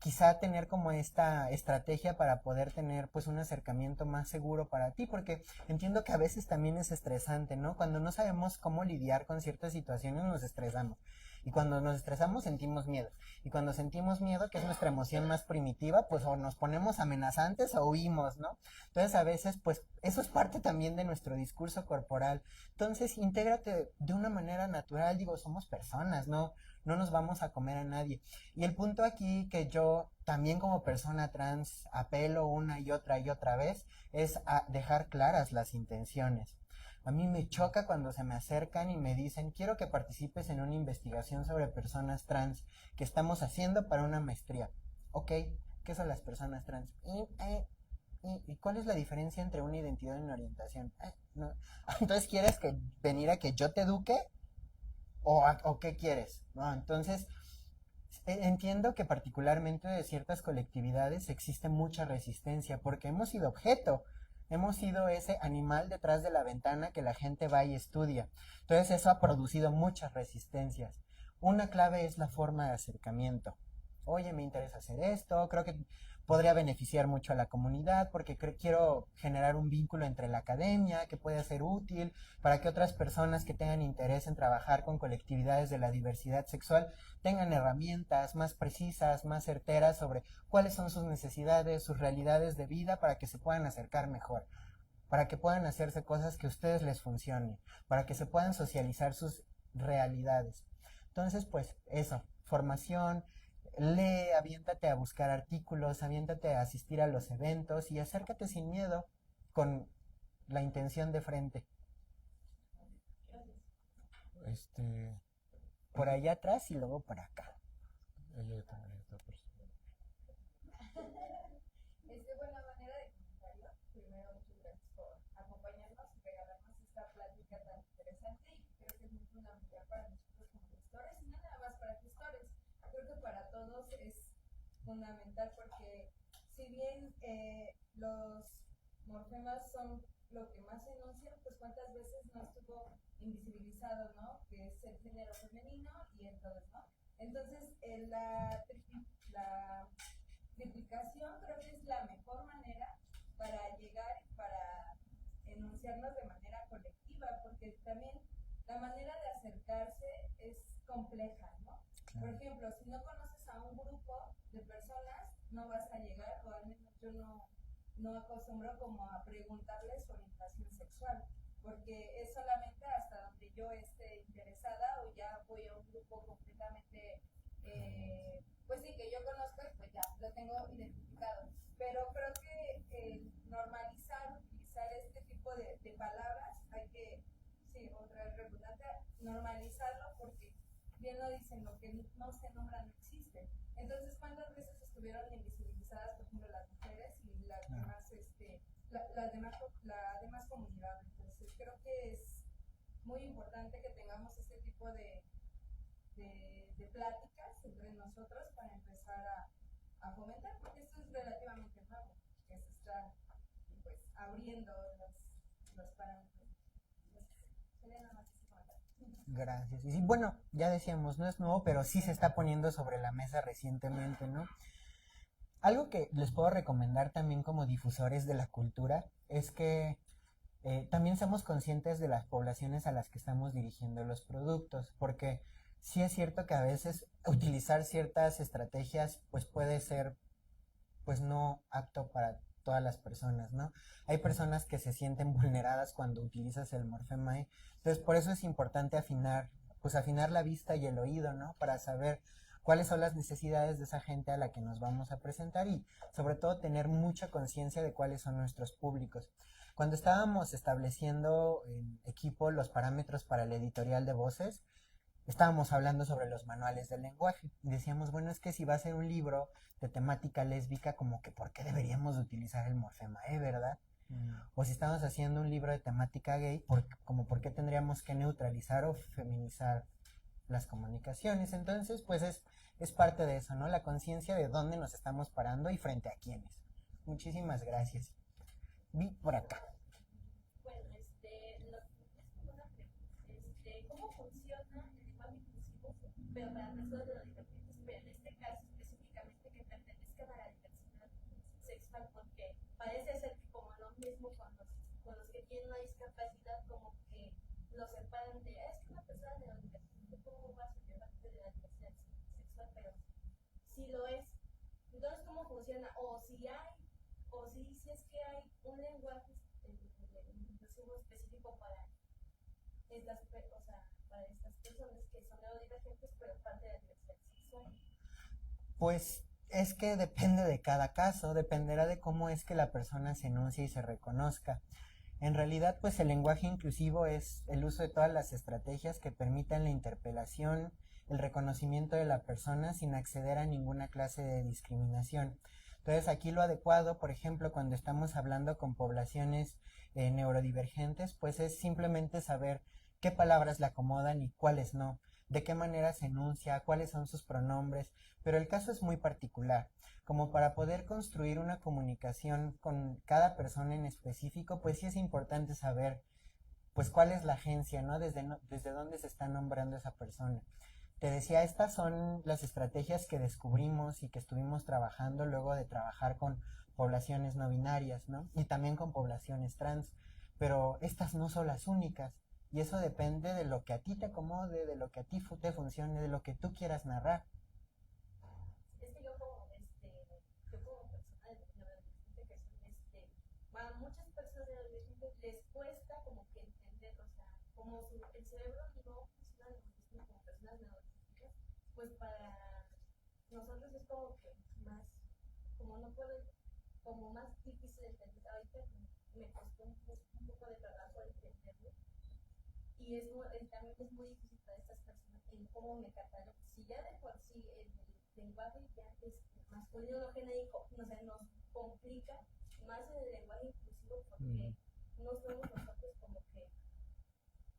quizá tener como esta estrategia para poder tener pues un acercamiento más seguro para ti, porque entiendo que a veces también es estresante, ¿no? Cuando no sabemos cómo lidiar con ciertas situaciones nos estresamos. Y cuando nos estresamos sentimos miedo. Y cuando sentimos miedo, que es nuestra emoción más primitiva, pues o nos ponemos amenazantes o huimos, ¿no? Entonces a veces pues eso es parte también de nuestro discurso corporal. Entonces intégrate de una manera natural, digo, somos personas, no nos vamos a comer a nadie. Y el punto aquí que yo también como persona trans apelo una y otra vez es a dejar claras las intenciones. A mí me choca cuando se me acercan y me dicen, quiero que participes en una investigación sobre personas trans que estamos haciendo para una maestría. Ok, ¿qué son las personas trans? ¿Y cuál es la diferencia entre una identidad y una orientación? No. Entonces, ¿quieres venir a que yo te eduque? ¿O qué quieres? ¿No? Entonces, entiendo que particularmente de ciertas colectividades existe mucha resistencia porque hemos sido objeto, hemos sido ese animal detrás de la ventana que la gente va y estudia. Entonces eso ha producido muchas resistencias. Una clave es la forma de acercamiento. Oye, me interesa hacer esto, creo que podría beneficiar mucho a la comunidad porque quiero generar un vínculo entre la academia que puede ser útil para que otras personas que tengan interés en trabajar con colectividades de la diversidad sexual tengan herramientas más precisas, más certeras sobre cuáles son sus necesidades, sus realidades de vida para que se puedan acercar mejor, para que puedan hacerse cosas que a ustedes les funcionen, para que se puedan socializar sus realidades. Entonces, pues eso, formación, lee, aviéntate a buscar artículos, aviéntate a asistir a los eventos y acércate sin miedo con la intención de frente. Por allá atrás y luego por acá. Ella también está persona. Buena manera de comentario. Primero, muchas gracias por acompañarnos y regalarnos esta plática tan interesante y creo que es muy fundamental para nosotros como gestores y no nada más para gestores. Creo que para todos es fundamental porque si bien los morfemas son lo que más se enuncian, pues cuántas veces no estuvo invisibilizado, ¿no? Que es el género femenino y entonces, ¿no? Entonces, la triplicación creo que es la mejor manera para llegar y para enunciarnos de manera colectiva, porque también la manera de acercarse es compleja, ¿no? Por ejemplo, si no conoces a un grupo de personas, no vas a llegar, o al menos yo no acostumbro como a preguntarles su orientación sexual, porque es solamente hasta donde yo esté interesada o ya voy a un grupo completamente, pues sí, que yo conozco y pues ya lo tengo identificado. Pero creo que normalizar, utilizar este tipo de palabras, hay que, sí, otra vez redundante, normalizarlo porque bien lo dicen, lo que no se nombra no existe. Entonces, ¿cuántas veces estuvieron invisibilizadas, por ejemplo, las mujeres y las demás, la demás comunidad? Entonces, creo que es muy importante que tengamos este tipo de pláticas entre nosotros para empezar a fomentar, porque esto es relativamente nuevo, que se está pues abriendo los parámetros. Sería nada más ese comentario. Gracias. Y sí, bueno, ya decíamos, no es nuevo, pero sí se está poniendo sobre la mesa recientemente, ¿no? Algo que les puedo recomendar también como difusores de la cultura es que también seamos conscientes de las poblaciones a las que estamos dirigiendo los productos, porque sí es cierto que a veces utilizar ciertas estrategias pues puede ser pues no apto para todas las personas, ¿no? Hay personas que se sienten vulneradas cuando utilizas el Morfemae, entonces por eso es importante afinar la vista y el oído, ¿no? Para saber cuáles son las necesidades de esa gente a la que nos vamos a presentar y sobre todo tener mucha conciencia de cuáles son nuestros públicos. Cuando estábamos estableciendo en equipo los parámetros para el editorial de voces, estábamos hablando sobre los manuales del lenguaje y decíamos, bueno, es que si va a ser un libro de temática lésbica, como que ¿por qué deberíamos utilizar el morfema verdad? O si estamos haciendo un libro de temática gay, como por qué tendríamos que neutralizar o feminizar las comunicaciones. Entonces, pues es parte de eso, ¿no? La conciencia de dónde nos estamos parando y frente a quiénes. Muchísimas gracias. Vi por acá. Bueno, es como una pregunta. ¿Cómo funciona el lenguaje inclusivo, pero para personas neurodivergentes? Pero en este caso específicamente que pertenezcan a la diversidad sexual, porque parece ser que como lo mismo con los que tienen una discapacidad, como que los separan de, es que una persona neurodivergente, ¿cómo vas a llevarte de la diversidad sexual? Pero si lo es, entonces ¿cómo funciona? O si es que hay un lenguaje inclusivo específico para estas, para estas personas que son neurodivergentes, pero parte de la diversidad sexual. Pues es que depende de cada caso, dependerá de cómo es que la persona se enuncie y se reconozca. En realidad, pues el lenguaje inclusivo es el uso de todas las estrategias que permitan la interpelación, el reconocimiento de la persona sin acceder a ninguna clase de discriminación. Entonces, aquí lo adecuado, por ejemplo, cuando estamos hablando con poblaciones neurodivergentes, pues es simplemente saber qué palabras le acomodan y cuáles no, de qué manera se enuncia, cuáles son sus pronombres, pero el caso es muy particular. Como para poder construir una comunicación con cada persona en específico, pues sí es importante saber pues cuál es la agencia, ¿no? Desde dónde se está nombrando esa persona. Te decía, estas son las estrategias que descubrimos y que estuvimos trabajando luego de trabajar con poblaciones no binarias, ¿no? Y también con poblaciones trans, pero estas no son las únicas. Y eso depende de lo que a ti te acomode, de lo que a ti te funcione, de lo que tú quieras narrar. Es que yo como persona neurodivergente que soy, a muchas personas neurodivergentes les cuesta como que entender, o sea, como el cerebro no funciona lo mismo como personas neurodivergentes, pues para nosotros es como que más, como no puedo, como más difícil de entender. Ahorita me costó un poco de trabajo entenderlo. Y también es muy difícil para estas personas en cómo me catalogo. Si ya de por sí el lenguaje ya es masculino no genérico, o sea, nos complica más en el lenguaje inclusivo porque no somos nosotros como que,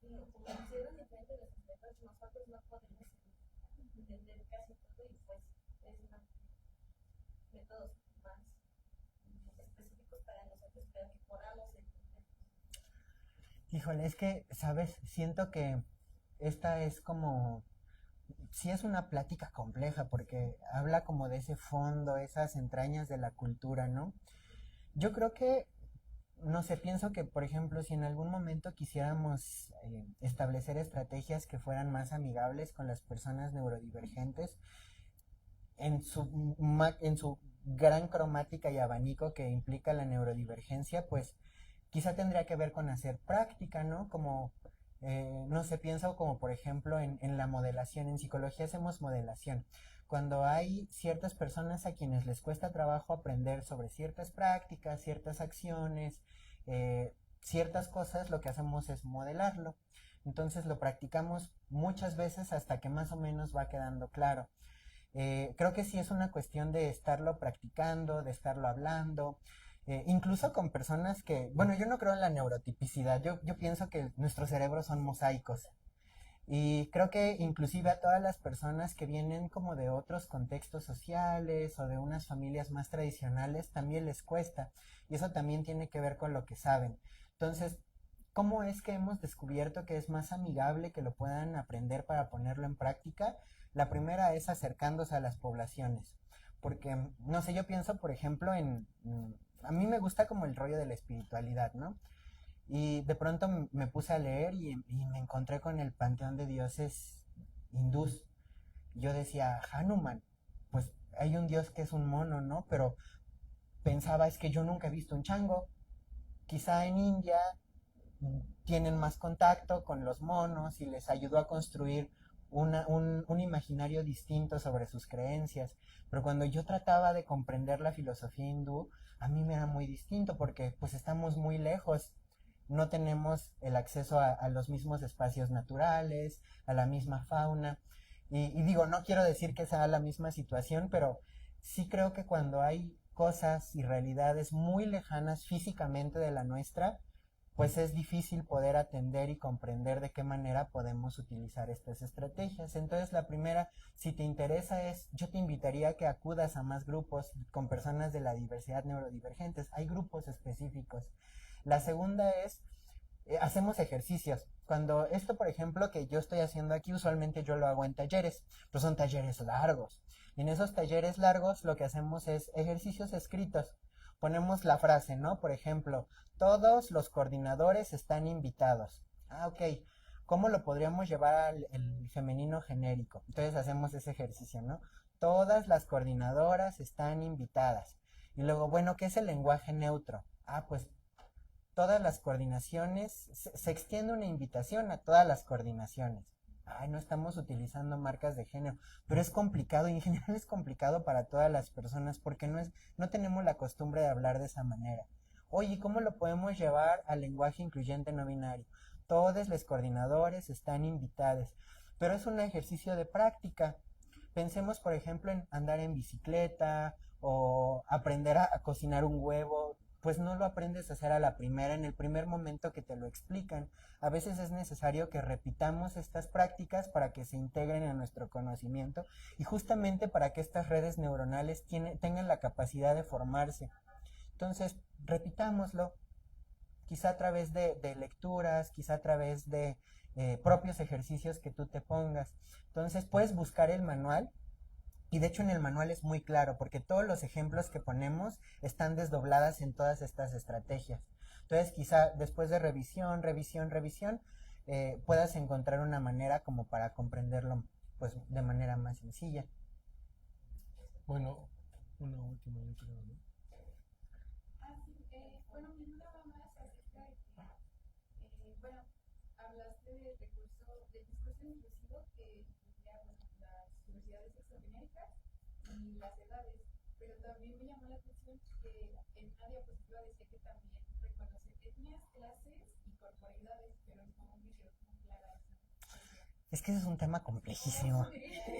como si eran diferentes los lenguajes, nosotros no podemos entender casi todo y pues es métodos más específicos para nosotros, pero que podamos entender. Híjole, es que, ¿sabes? Siento que esta es como, sí es una plática compleja porque habla como de ese fondo, esas entrañas de la cultura, ¿no? Yo creo que, no sé, pienso que, por ejemplo, si en algún momento quisiéramos establecer estrategias que fueran más amigables con las personas neurodivergentes, en su gran cromática y abanico que implica la neurodivergencia, pues quizá tendría que ver con hacer práctica, ¿no? Como, no sé, pienso como por ejemplo en la modelación. En psicología hacemos modelación. Cuando hay ciertas personas a quienes les cuesta trabajo aprender sobre ciertas prácticas, ciertas acciones, ciertas cosas, lo que hacemos es modelarlo. Entonces lo practicamos muchas veces hasta que más o menos va quedando claro. Creo que sí es una cuestión de estarlo practicando, de estarlo hablando, incluso con personas que, bueno, yo no creo en la neurotipicidad, yo pienso que nuestros cerebros son mosaicos. Y creo que inclusive a todas las personas que vienen como de otros contextos sociales o de unas familias más tradicionales también les cuesta. Y eso también tiene que ver con lo que saben. Entonces, ¿cómo es que hemos descubierto que es más amigable que lo puedan aprender para ponerlo en práctica? La primera es acercándose a las poblaciones. Porque, no sé, yo pienso, por ejemplo, a mí me gusta como el rollo de la espiritualidad, ¿no? Y de pronto me puse a leer y me encontré con el panteón de dioses hindús. Yo decía, Hanuman, pues hay un dios que es un mono, ¿no? Pero pensaba, es que yo nunca he visto un chango. Quizá en India tienen más contacto con los monos y les ayudó a construir un imaginario distinto sobre sus creencias. Pero cuando yo trataba de comprender la filosofía hindú, a mí me era muy distinto porque pues estamos muy lejos. No tenemos el acceso a los mismos espacios naturales, a la misma fauna. Y digo, no quiero decir que sea la misma situación, pero sí creo que cuando hay cosas y realidades muy lejanas físicamente de la nuestra, pues es difícil poder atender y comprender de qué manera podemos utilizar estas estrategias. Entonces, la primera, si te interesa, yo te invitaría a que acudas a más grupos con personas de la diversidad neurodivergentes. Hay grupos específicos. La segunda es, hacemos ejercicios. Cuando esto, por ejemplo, que yo estoy haciendo aquí, usualmente yo lo hago en talleres, pero son talleres largos. Y en esos talleres largos lo que hacemos es ejercicios escritos. Ponemos la frase, ¿no? Por ejemplo, todos los coordinadores están invitados. Ah, ok. ¿Cómo lo podríamos llevar al el femenino genérico? Entonces hacemos ese ejercicio, ¿no? Todas las coordinadoras están invitadas. Y luego, bueno, ¿qué es el lenguaje neutro? Ah, pues todas las coordinaciones, se extiende una invitación a todas las coordinaciones. Ay, no estamos utilizando marcas de género, pero es complicado y en general es complicado para todas las personas porque no tenemos la costumbre de hablar de esa manera. Oye, ¿cómo lo podemos llevar al lenguaje incluyente no binario? Todos los coordinadores están invitados, pero es un ejercicio de práctica. Pensemos, por ejemplo, en andar en bicicleta o aprender a cocinar un huevo. Pues no lo aprendes a hacer a la primera, en el primer momento que te lo explican. A veces es necesario que repitamos estas prácticas para que se integren a nuestro conocimiento y justamente para que estas redes neuronales tengan la capacidad de formarse. Entonces, repitámoslo, quizá a través de lecturas, quizá a través de propios ejercicios que tú te pongas. Entonces, puedes buscar el manual. Y de hecho en el manual es muy claro, porque todos los ejemplos que ponemos están desdobladas en todas estas estrategias. Entonces quizá después de revisión, puedas encontrar una manera como para comprenderlo pues de manera más sencilla. Bueno, una última, yo creo, ¿no? Bueno, mi duda va más acerca de que, bueno, hablaste del discurso inclusivo que incluía las diversidades sexogenéricas y las edades, pero también me llamó la atención que en una diapositiva decía que también reconoce etnias, clases y corporalidades, pero no me quedó como clara esa. Es que ese es un tema complejísimo.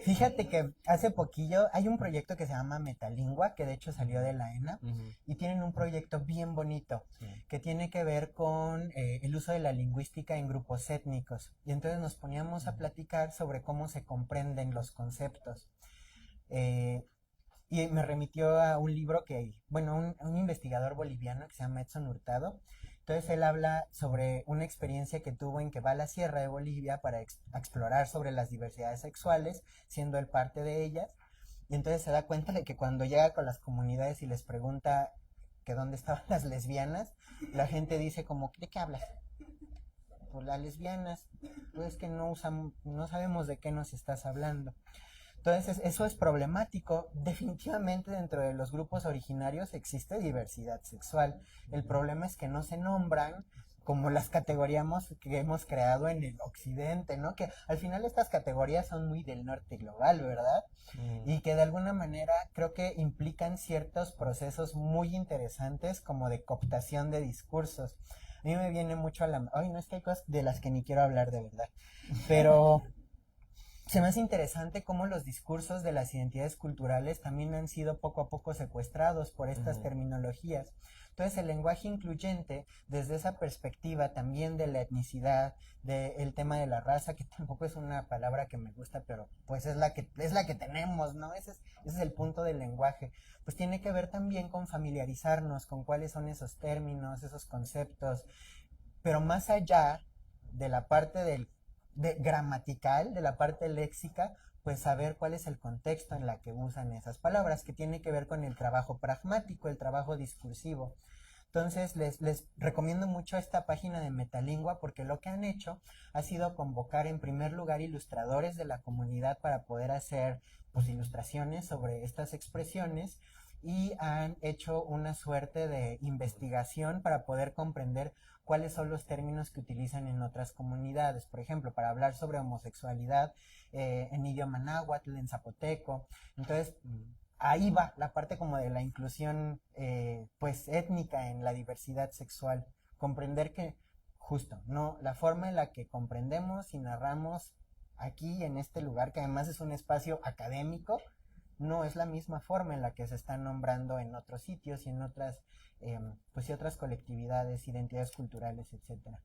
Fíjate que hace poquillo hay un proyecto que se llama Metalingua, que de hecho salió de la ENA, y tienen un proyecto bien bonito que tiene que ver con el uso de la lingüística en grupos étnicos. Y entonces nos poníamos a platicar sobre cómo se comprenden los conceptos. Y me remitió a un libro un investigador boliviano que se llama Edson Hurtado. Entonces él habla sobre una experiencia que tuvo en que va a la Sierra de Bolivia para explorar sobre las diversidades sexuales, siendo él parte de ellas. Y entonces se da cuenta de que cuando llega con las comunidades y les pregunta que dónde estaban las lesbianas, la gente dice como, ¿de qué hablas? Pues las lesbianas, pues que no sabemos de qué nos estás hablando. Entonces, eso es problemático. Definitivamente dentro de los grupos originarios existe diversidad sexual. El problema es que no se nombran como las categorías que hemos creado en el occidente, ¿no? Que al final estas categorías son muy del norte global, ¿verdad? Y que de alguna manera creo que implican ciertos procesos muy interesantes como de cooptación de discursos. A mí me viene mucho a la... Ay, no, es que hay cosas de las que ni quiero hablar de verdad. Pero... se me hace interesante cómo los discursos de las identidades culturales también han sido poco a poco secuestrados por estas terminologías. Entonces el lenguaje incluyente, desde esa perspectiva también de la etnicidad, del tema de la raza, que tampoco es una palabra que me gusta, pero pues es la que tenemos, ¿no? Ese es el punto del lenguaje. Pues tiene que ver también con familiarizarnos con cuáles son esos términos, esos conceptos, pero más allá de la parte gramatical, de la parte léxica, pues saber cuál es el contexto en la que usan esas palabras, que tiene que ver con el trabajo pragmático, el trabajo discursivo. Entonces les recomiendo mucho esta página de Metalingua porque lo que han hecho ha sido convocar en primer lugar ilustradores de la comunidad para poder hacer pues ilustraciones sobre estas expresiones y han hecho una suerte de investigación para poder comprender cuáles son los términos que utilizan en otras comunidades. Por ejemplo, para hablar sobre homosexualidad en idioma náhuatl, en zapoteco. Entonces, ahí va la parte como de la inclusión pues étnica en la diversidad sexual. Comprender que justo, no, la forma en la que comprendemos y narramos aquí en este lugar, que además es un espacio académico, no es la misma forma en la que se están nombrando en otros sitios y en otras, pues y otras colectividades, identidades culturales, etcétera.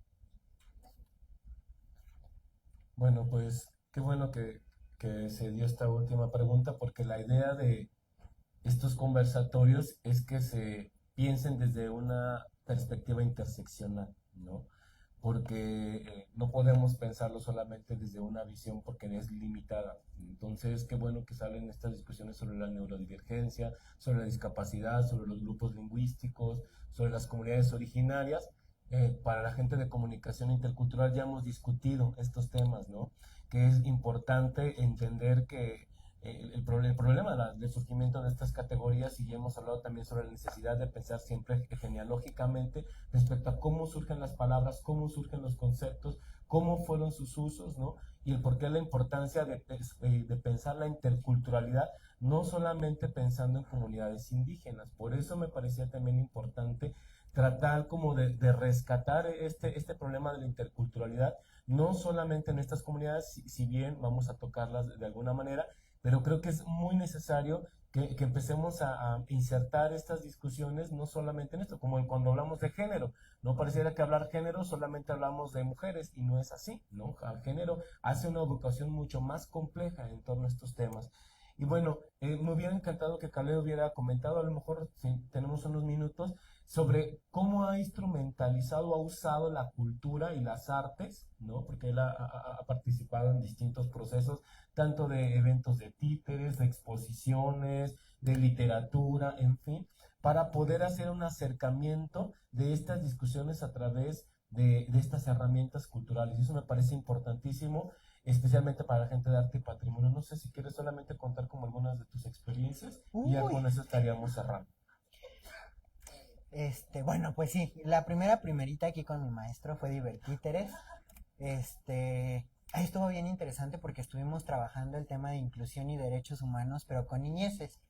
Bueno, pues qué bueno que se dio esta última pregunta, porque la idea de estos conversatorios es que se piensen desde una perspectiva interseccional, ¿no? Porque no podemos pensarlo solamente desde una visión porque es limitada. Entonces, qué bueno que salen estas discusiones sobre la neurodivergencia, sobre la discapacidad, sobre los grupos lingüísticos, sobre las comunidades originarias. Para la gente de comunicación intercultural ya hemos discutido estos temas, ¿no? Que es importante entender que el problema del surgimiento de estas categorías, y ya hemos hablado también sobre la necesidad de pensar siempre genealógicamente respecto a cómo surgen las palabras, cómo surgen los conceptos, cómo fueron sus usos, ¿no? Y el por qué la importancia de pensar la interculturalidad, no solamente pensando en comunidades indígenas. Por eso me parecía también importante tratar como de rescatar este problema de la interculturalidad, no solamente en estas comunidades, si bien vamos a tocarlas de alguna manera, pero creo que es muy necesario que empecemos a insertar estas discusiones, no solamente en esto, como cuando hablamos de género. No pareciera que hablar género solamente hablamos de mujeres, y no es así, ¿no? El género hace una educación mucho más compleja en torno a estos temas. Y bueno, me hubiera encantado que Caleb hubiera comentado, a lo mejor si tenemos unos minutos, sobre cómo ha instrumentalizado, ha usado la cultura y las artes, ¿no? Porque él ha participado en distintos procesos, tanto de eventos de títeres, de exposiciones, de literatura, en fin, para poder hacer un acercamiento de estas discusiones a través de estas herramientas culturales. Y eso me parece importantísimo, especialmente para la gente de arte y patrimonio. No sé si quieres solamente contar como algunas de tus experiencias y ya con eso estaríamos cerrando. Bueno, pues sí, la primerita aquí con mi maestro fue Divertíteres. Ahí estuvo bien interesante porque estuvimos trabajando el tema de inclusión y derechos humanos, pero con niñeces.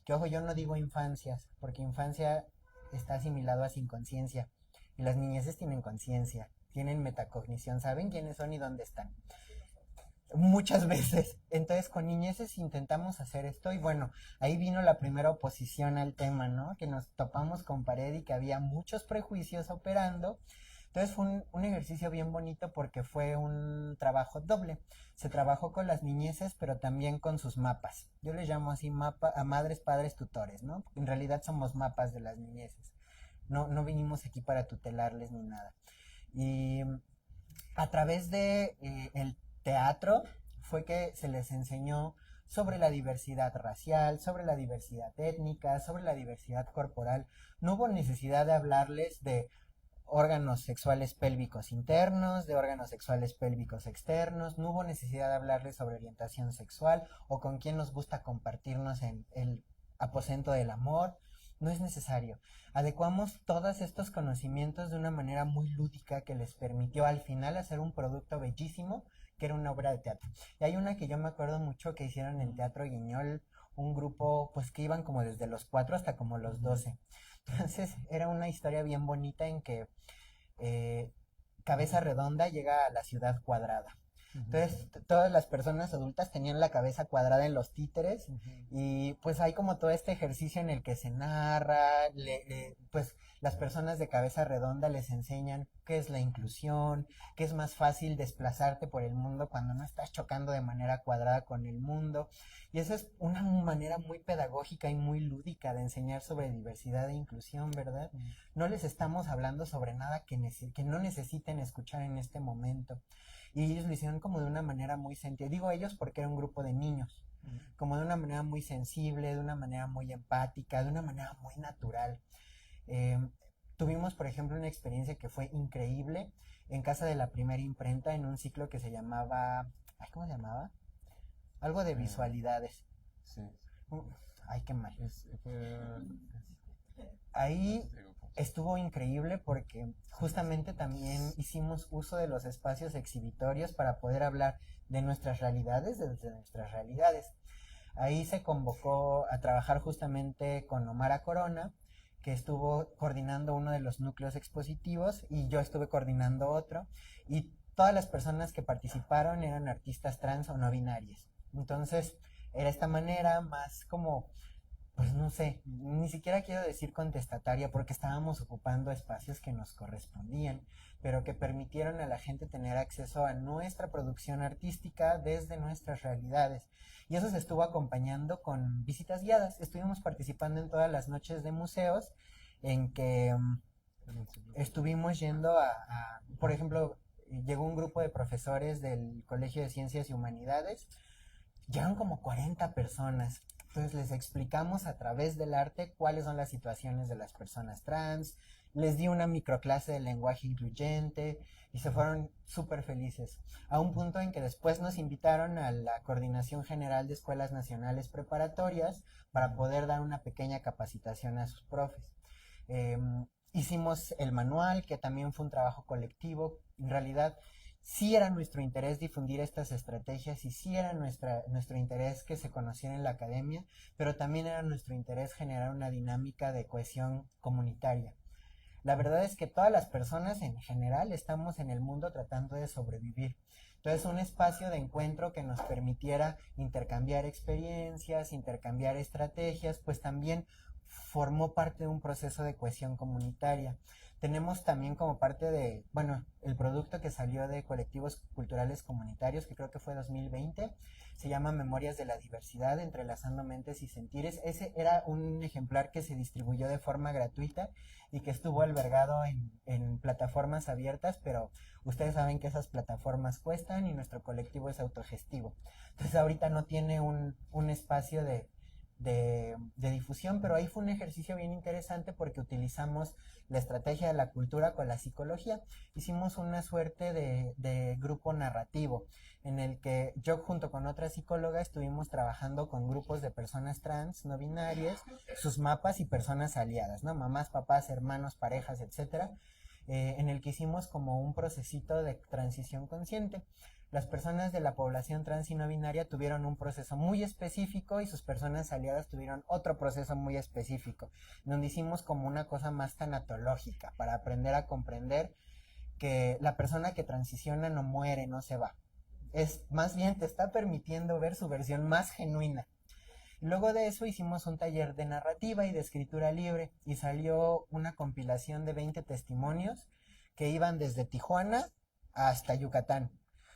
Que ojo, yo no digo infancias, porque infancia está asimilado a sin conciencia. Y las niñeces tienen conciencia, tienen metacognición, saben quiénes son y dónde están. Muchas veces. Entonces con niñeces intentamos hacer esto y bueno, ahí vino la primera oposición al tema, ¿no? Que nos topamos con pared y que había muchos prejuicios operando. Entonces fue un ejercicio bien bonito porque fue un trabajo doble. Se trabajó con las niñeces, pero también con sus mapas. Yo les llamo así mapa a madres, padres, tutores, ¿no? En realidad somos mapas de las niñeces. No vinimos aquí para tutelarles ni nada. Y a través de el teatro fue que se les enseñó sobre la diversidad racial, sobre la diversidad étnica, sobre la diversidad corporal. No hubo necesidad de hablarles de órganos sexuales pélvicos internos, de órganos sexuales pélvicos externos, no hubo necesidad de hablarles sobre orientación sexual o con quién nos gusta compartirnos en el aposento del amor. No es necesario. Adecuamos todos estos conocimientos de una manera muy lúdica que les permitió al final hacer un producto bellísimo que era una obra de teatro. Y hay una que yo me acuerdo mucho que hicieron en Teatro Guiñol, un grupo pues que iban como desde los 4 hasta como los 12. Entonces era una historia bien bonita en que Cabeza Redonda llega a la ciudad cuadrada. Entonces todas las personas adultas tenían la cabeza cuadrada en los títeres y pues hay como todo este ejercicio en el que se narra, pues las personas de cabeza redonda les enseñan qué es la inclusión, que es más fácil desplazarte por el mundo cuando no estás chocando de manera cuadrada con el mundo. Y esa es una manera muy pedagógica y muy lúdica de enseñar sobre diversidad e inclusión, ¿verdad? No les estamos hablando sobre nada que no necesiten escuchar en este momento. Y ellos lo hicieron como de una manera muy sensible. Digo ellos porque era un grupo de niños. Como de una manera muy sensible, de una manera muy empática, de una manera muy natural. Tuvimos, por ejemplo, una experiencia que fue increíble en casa de la primera imprenta en un ciclo que se llamaba... ¿Cómo se llamaba? Algo de visualidades. Sí. Ay, qué mal. Ahí estuvo increíble porque justamente también hicimos uso de los espacios exhibitorios para poder hablar de nuestras realidades, desde nuestras realidades. Ahí se convocó a trabajar justamente con Omara Corona, que estuvo coordinando uno de los núcleos expositivos y yo estuve coordinando otro, y todas las personas que participaron eran artistas trans o no binarias. Entonces Era esta manera más como, pues no sé, ni siquiera quiero decir contestataria porque estábamos ocupando espacios que nos correspondían, pero que permitieron a la gente tener acceso a nuestra producción artística desde nuestras realidades. Y eso se estuvo acompañando con visitas guiadas. Estuvimos participando en todas las noches de museos en que estuvimos yendo por ejemplo, llegó un grupo de profesores del Colegio de Ciencias y Humanidades. Llegan como 40 personas. Entonces les explicamos a través del arte cuáles son las situaciones de las personas trans. Les di una microclase de lenguaje incluyente y se fueron súper felices. A un punto en que después nos invitaron a la Coordinación General de Escuelas Nacionales Preparatorias para poder dar una pequeña capacitación a sus profes. Hicimos el manual, que también fue un trabajo colectivo. En realidad, sí era nuestro interés difundir estas estrategias y sí era nuestro interés que se conociera en la academia, pero también era nuestro interés generar una dinámica de cohesión comunitaria. La verdad es que todas las personas en general estamos en el mundo tratando de sobrevivir. Entonces, un espacio de encuentro que nos permitiera intercambiar experiencias, intercambiar estrategias, pues también formó parte de un proceso de cohesión comunitaria. Tenemos también como parte de, bueno, el producto que salió de Colectivos Culturales Comunitarios, que creo que fue 2020, se llama Memorias de la Diversidad, entrelazando mentes y sentires. Ese era un ejemplar que se distribuyó de forma gratuita y que estuvo albergado en plataformas abiertas, pero ustedes saben que esas plataformas cuestan y nuestro colectivo es autogestivo. Entonces ahorita no tiene un espacio de difusión, pero ahí fue un ejercicio bien interesante porque utilizamos la estrategia de la cultura con la psicología. Hicimos una suerte de grupo narrativo en el que yo junto con otra psicóloga estuvimos trabajando con grupos de personas trans, no binarias, sus mapas y personas aliadas, ¿no? Mamás, papás, hermanos, parejas, etcétera, en el que hicimos como un procesito de transición consciente. Las personas de la población trans y no binaria tuvieron un proceso muy específico y sus personas aliadas tuvieron otro proceso muy específico, donde hicimos como una cosa más tanatológica para aprender a comprender que la persona que transiciona no muere, no se va. Es más bien te está permitiendo ver su versión más genuina. Luego de eso hicimos un taller de narrativa y de escritura libre y salió una compilación de 20 testimonios que iban desde Tijuana hasta Yucatán.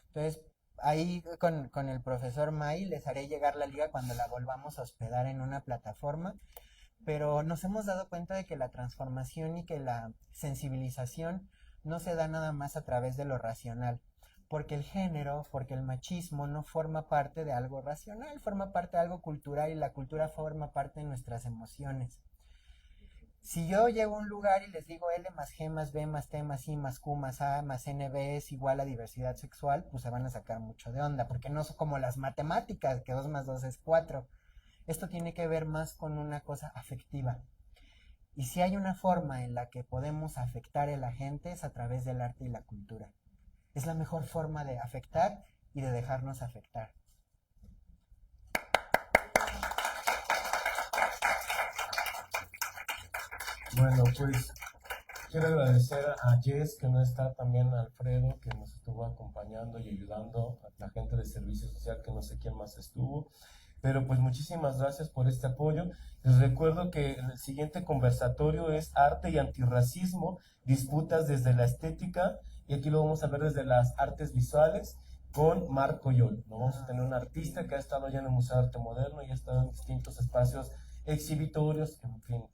Entonces, ahí con el profesor May les haré llegar la liga cuando la volvamos a hospedar en una plataforma, pero nos hemos dado cuenta de que la transformación y que la sensibilización no se da nada más a través de lo racional, porque el género, porque el machismo no forma parte de algo racional, forma parte de algo cultural y la cultura forma parte de nuestras emociones. Si yo llego a un lugar y les digo L más G más B más T más I más Q más A más NB es igual a diversidad sexual, pues se van a sacar mucho de onda, porque no son como las matemáticas, que 2 más 2 es 4. Esto tiene que ver más con una cosa afectiva. Y si hay una forma en la que podemos afectar a la gente es a través del arte y la cultura. Es la mejor forma de afectar y de dejarnos afectar. Bueno, pues quiero agradecer a Jess, que no está, también a Alfredo, que nos estuvo acompañando y ayudando, a la gente de Servicio Social, que no sé quién más estuvo. Pero pues muchísimas gracias por este apoyo. Les recuerdo que el siguiente conversatorio es Arte y Antirracismo, disputas desde la estética, y aquí lo vamos a ver desde las artes visuales, con Marco Yol. ¿No? Vamos a tener un artista que ha estado ya en el Museo de Arte Moderno y ha estado en distintos espacios exhibitorios, en fin,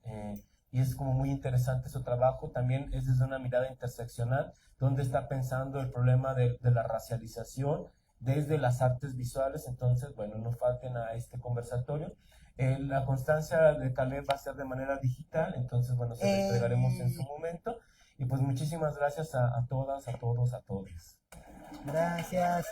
y es como muy interesante su trabajo. También es desde una mirada interseccional, donde está pensando el problema de la racialización desde las artes visuales. Entonces, bueno, no falten a este conversatorio. La constancia de Caleb va a ser de manera digital, entonces, bueno, se la entregaremos en su momento. Y pues muchísimas gracias a todas, a todos, a todos. Gracias.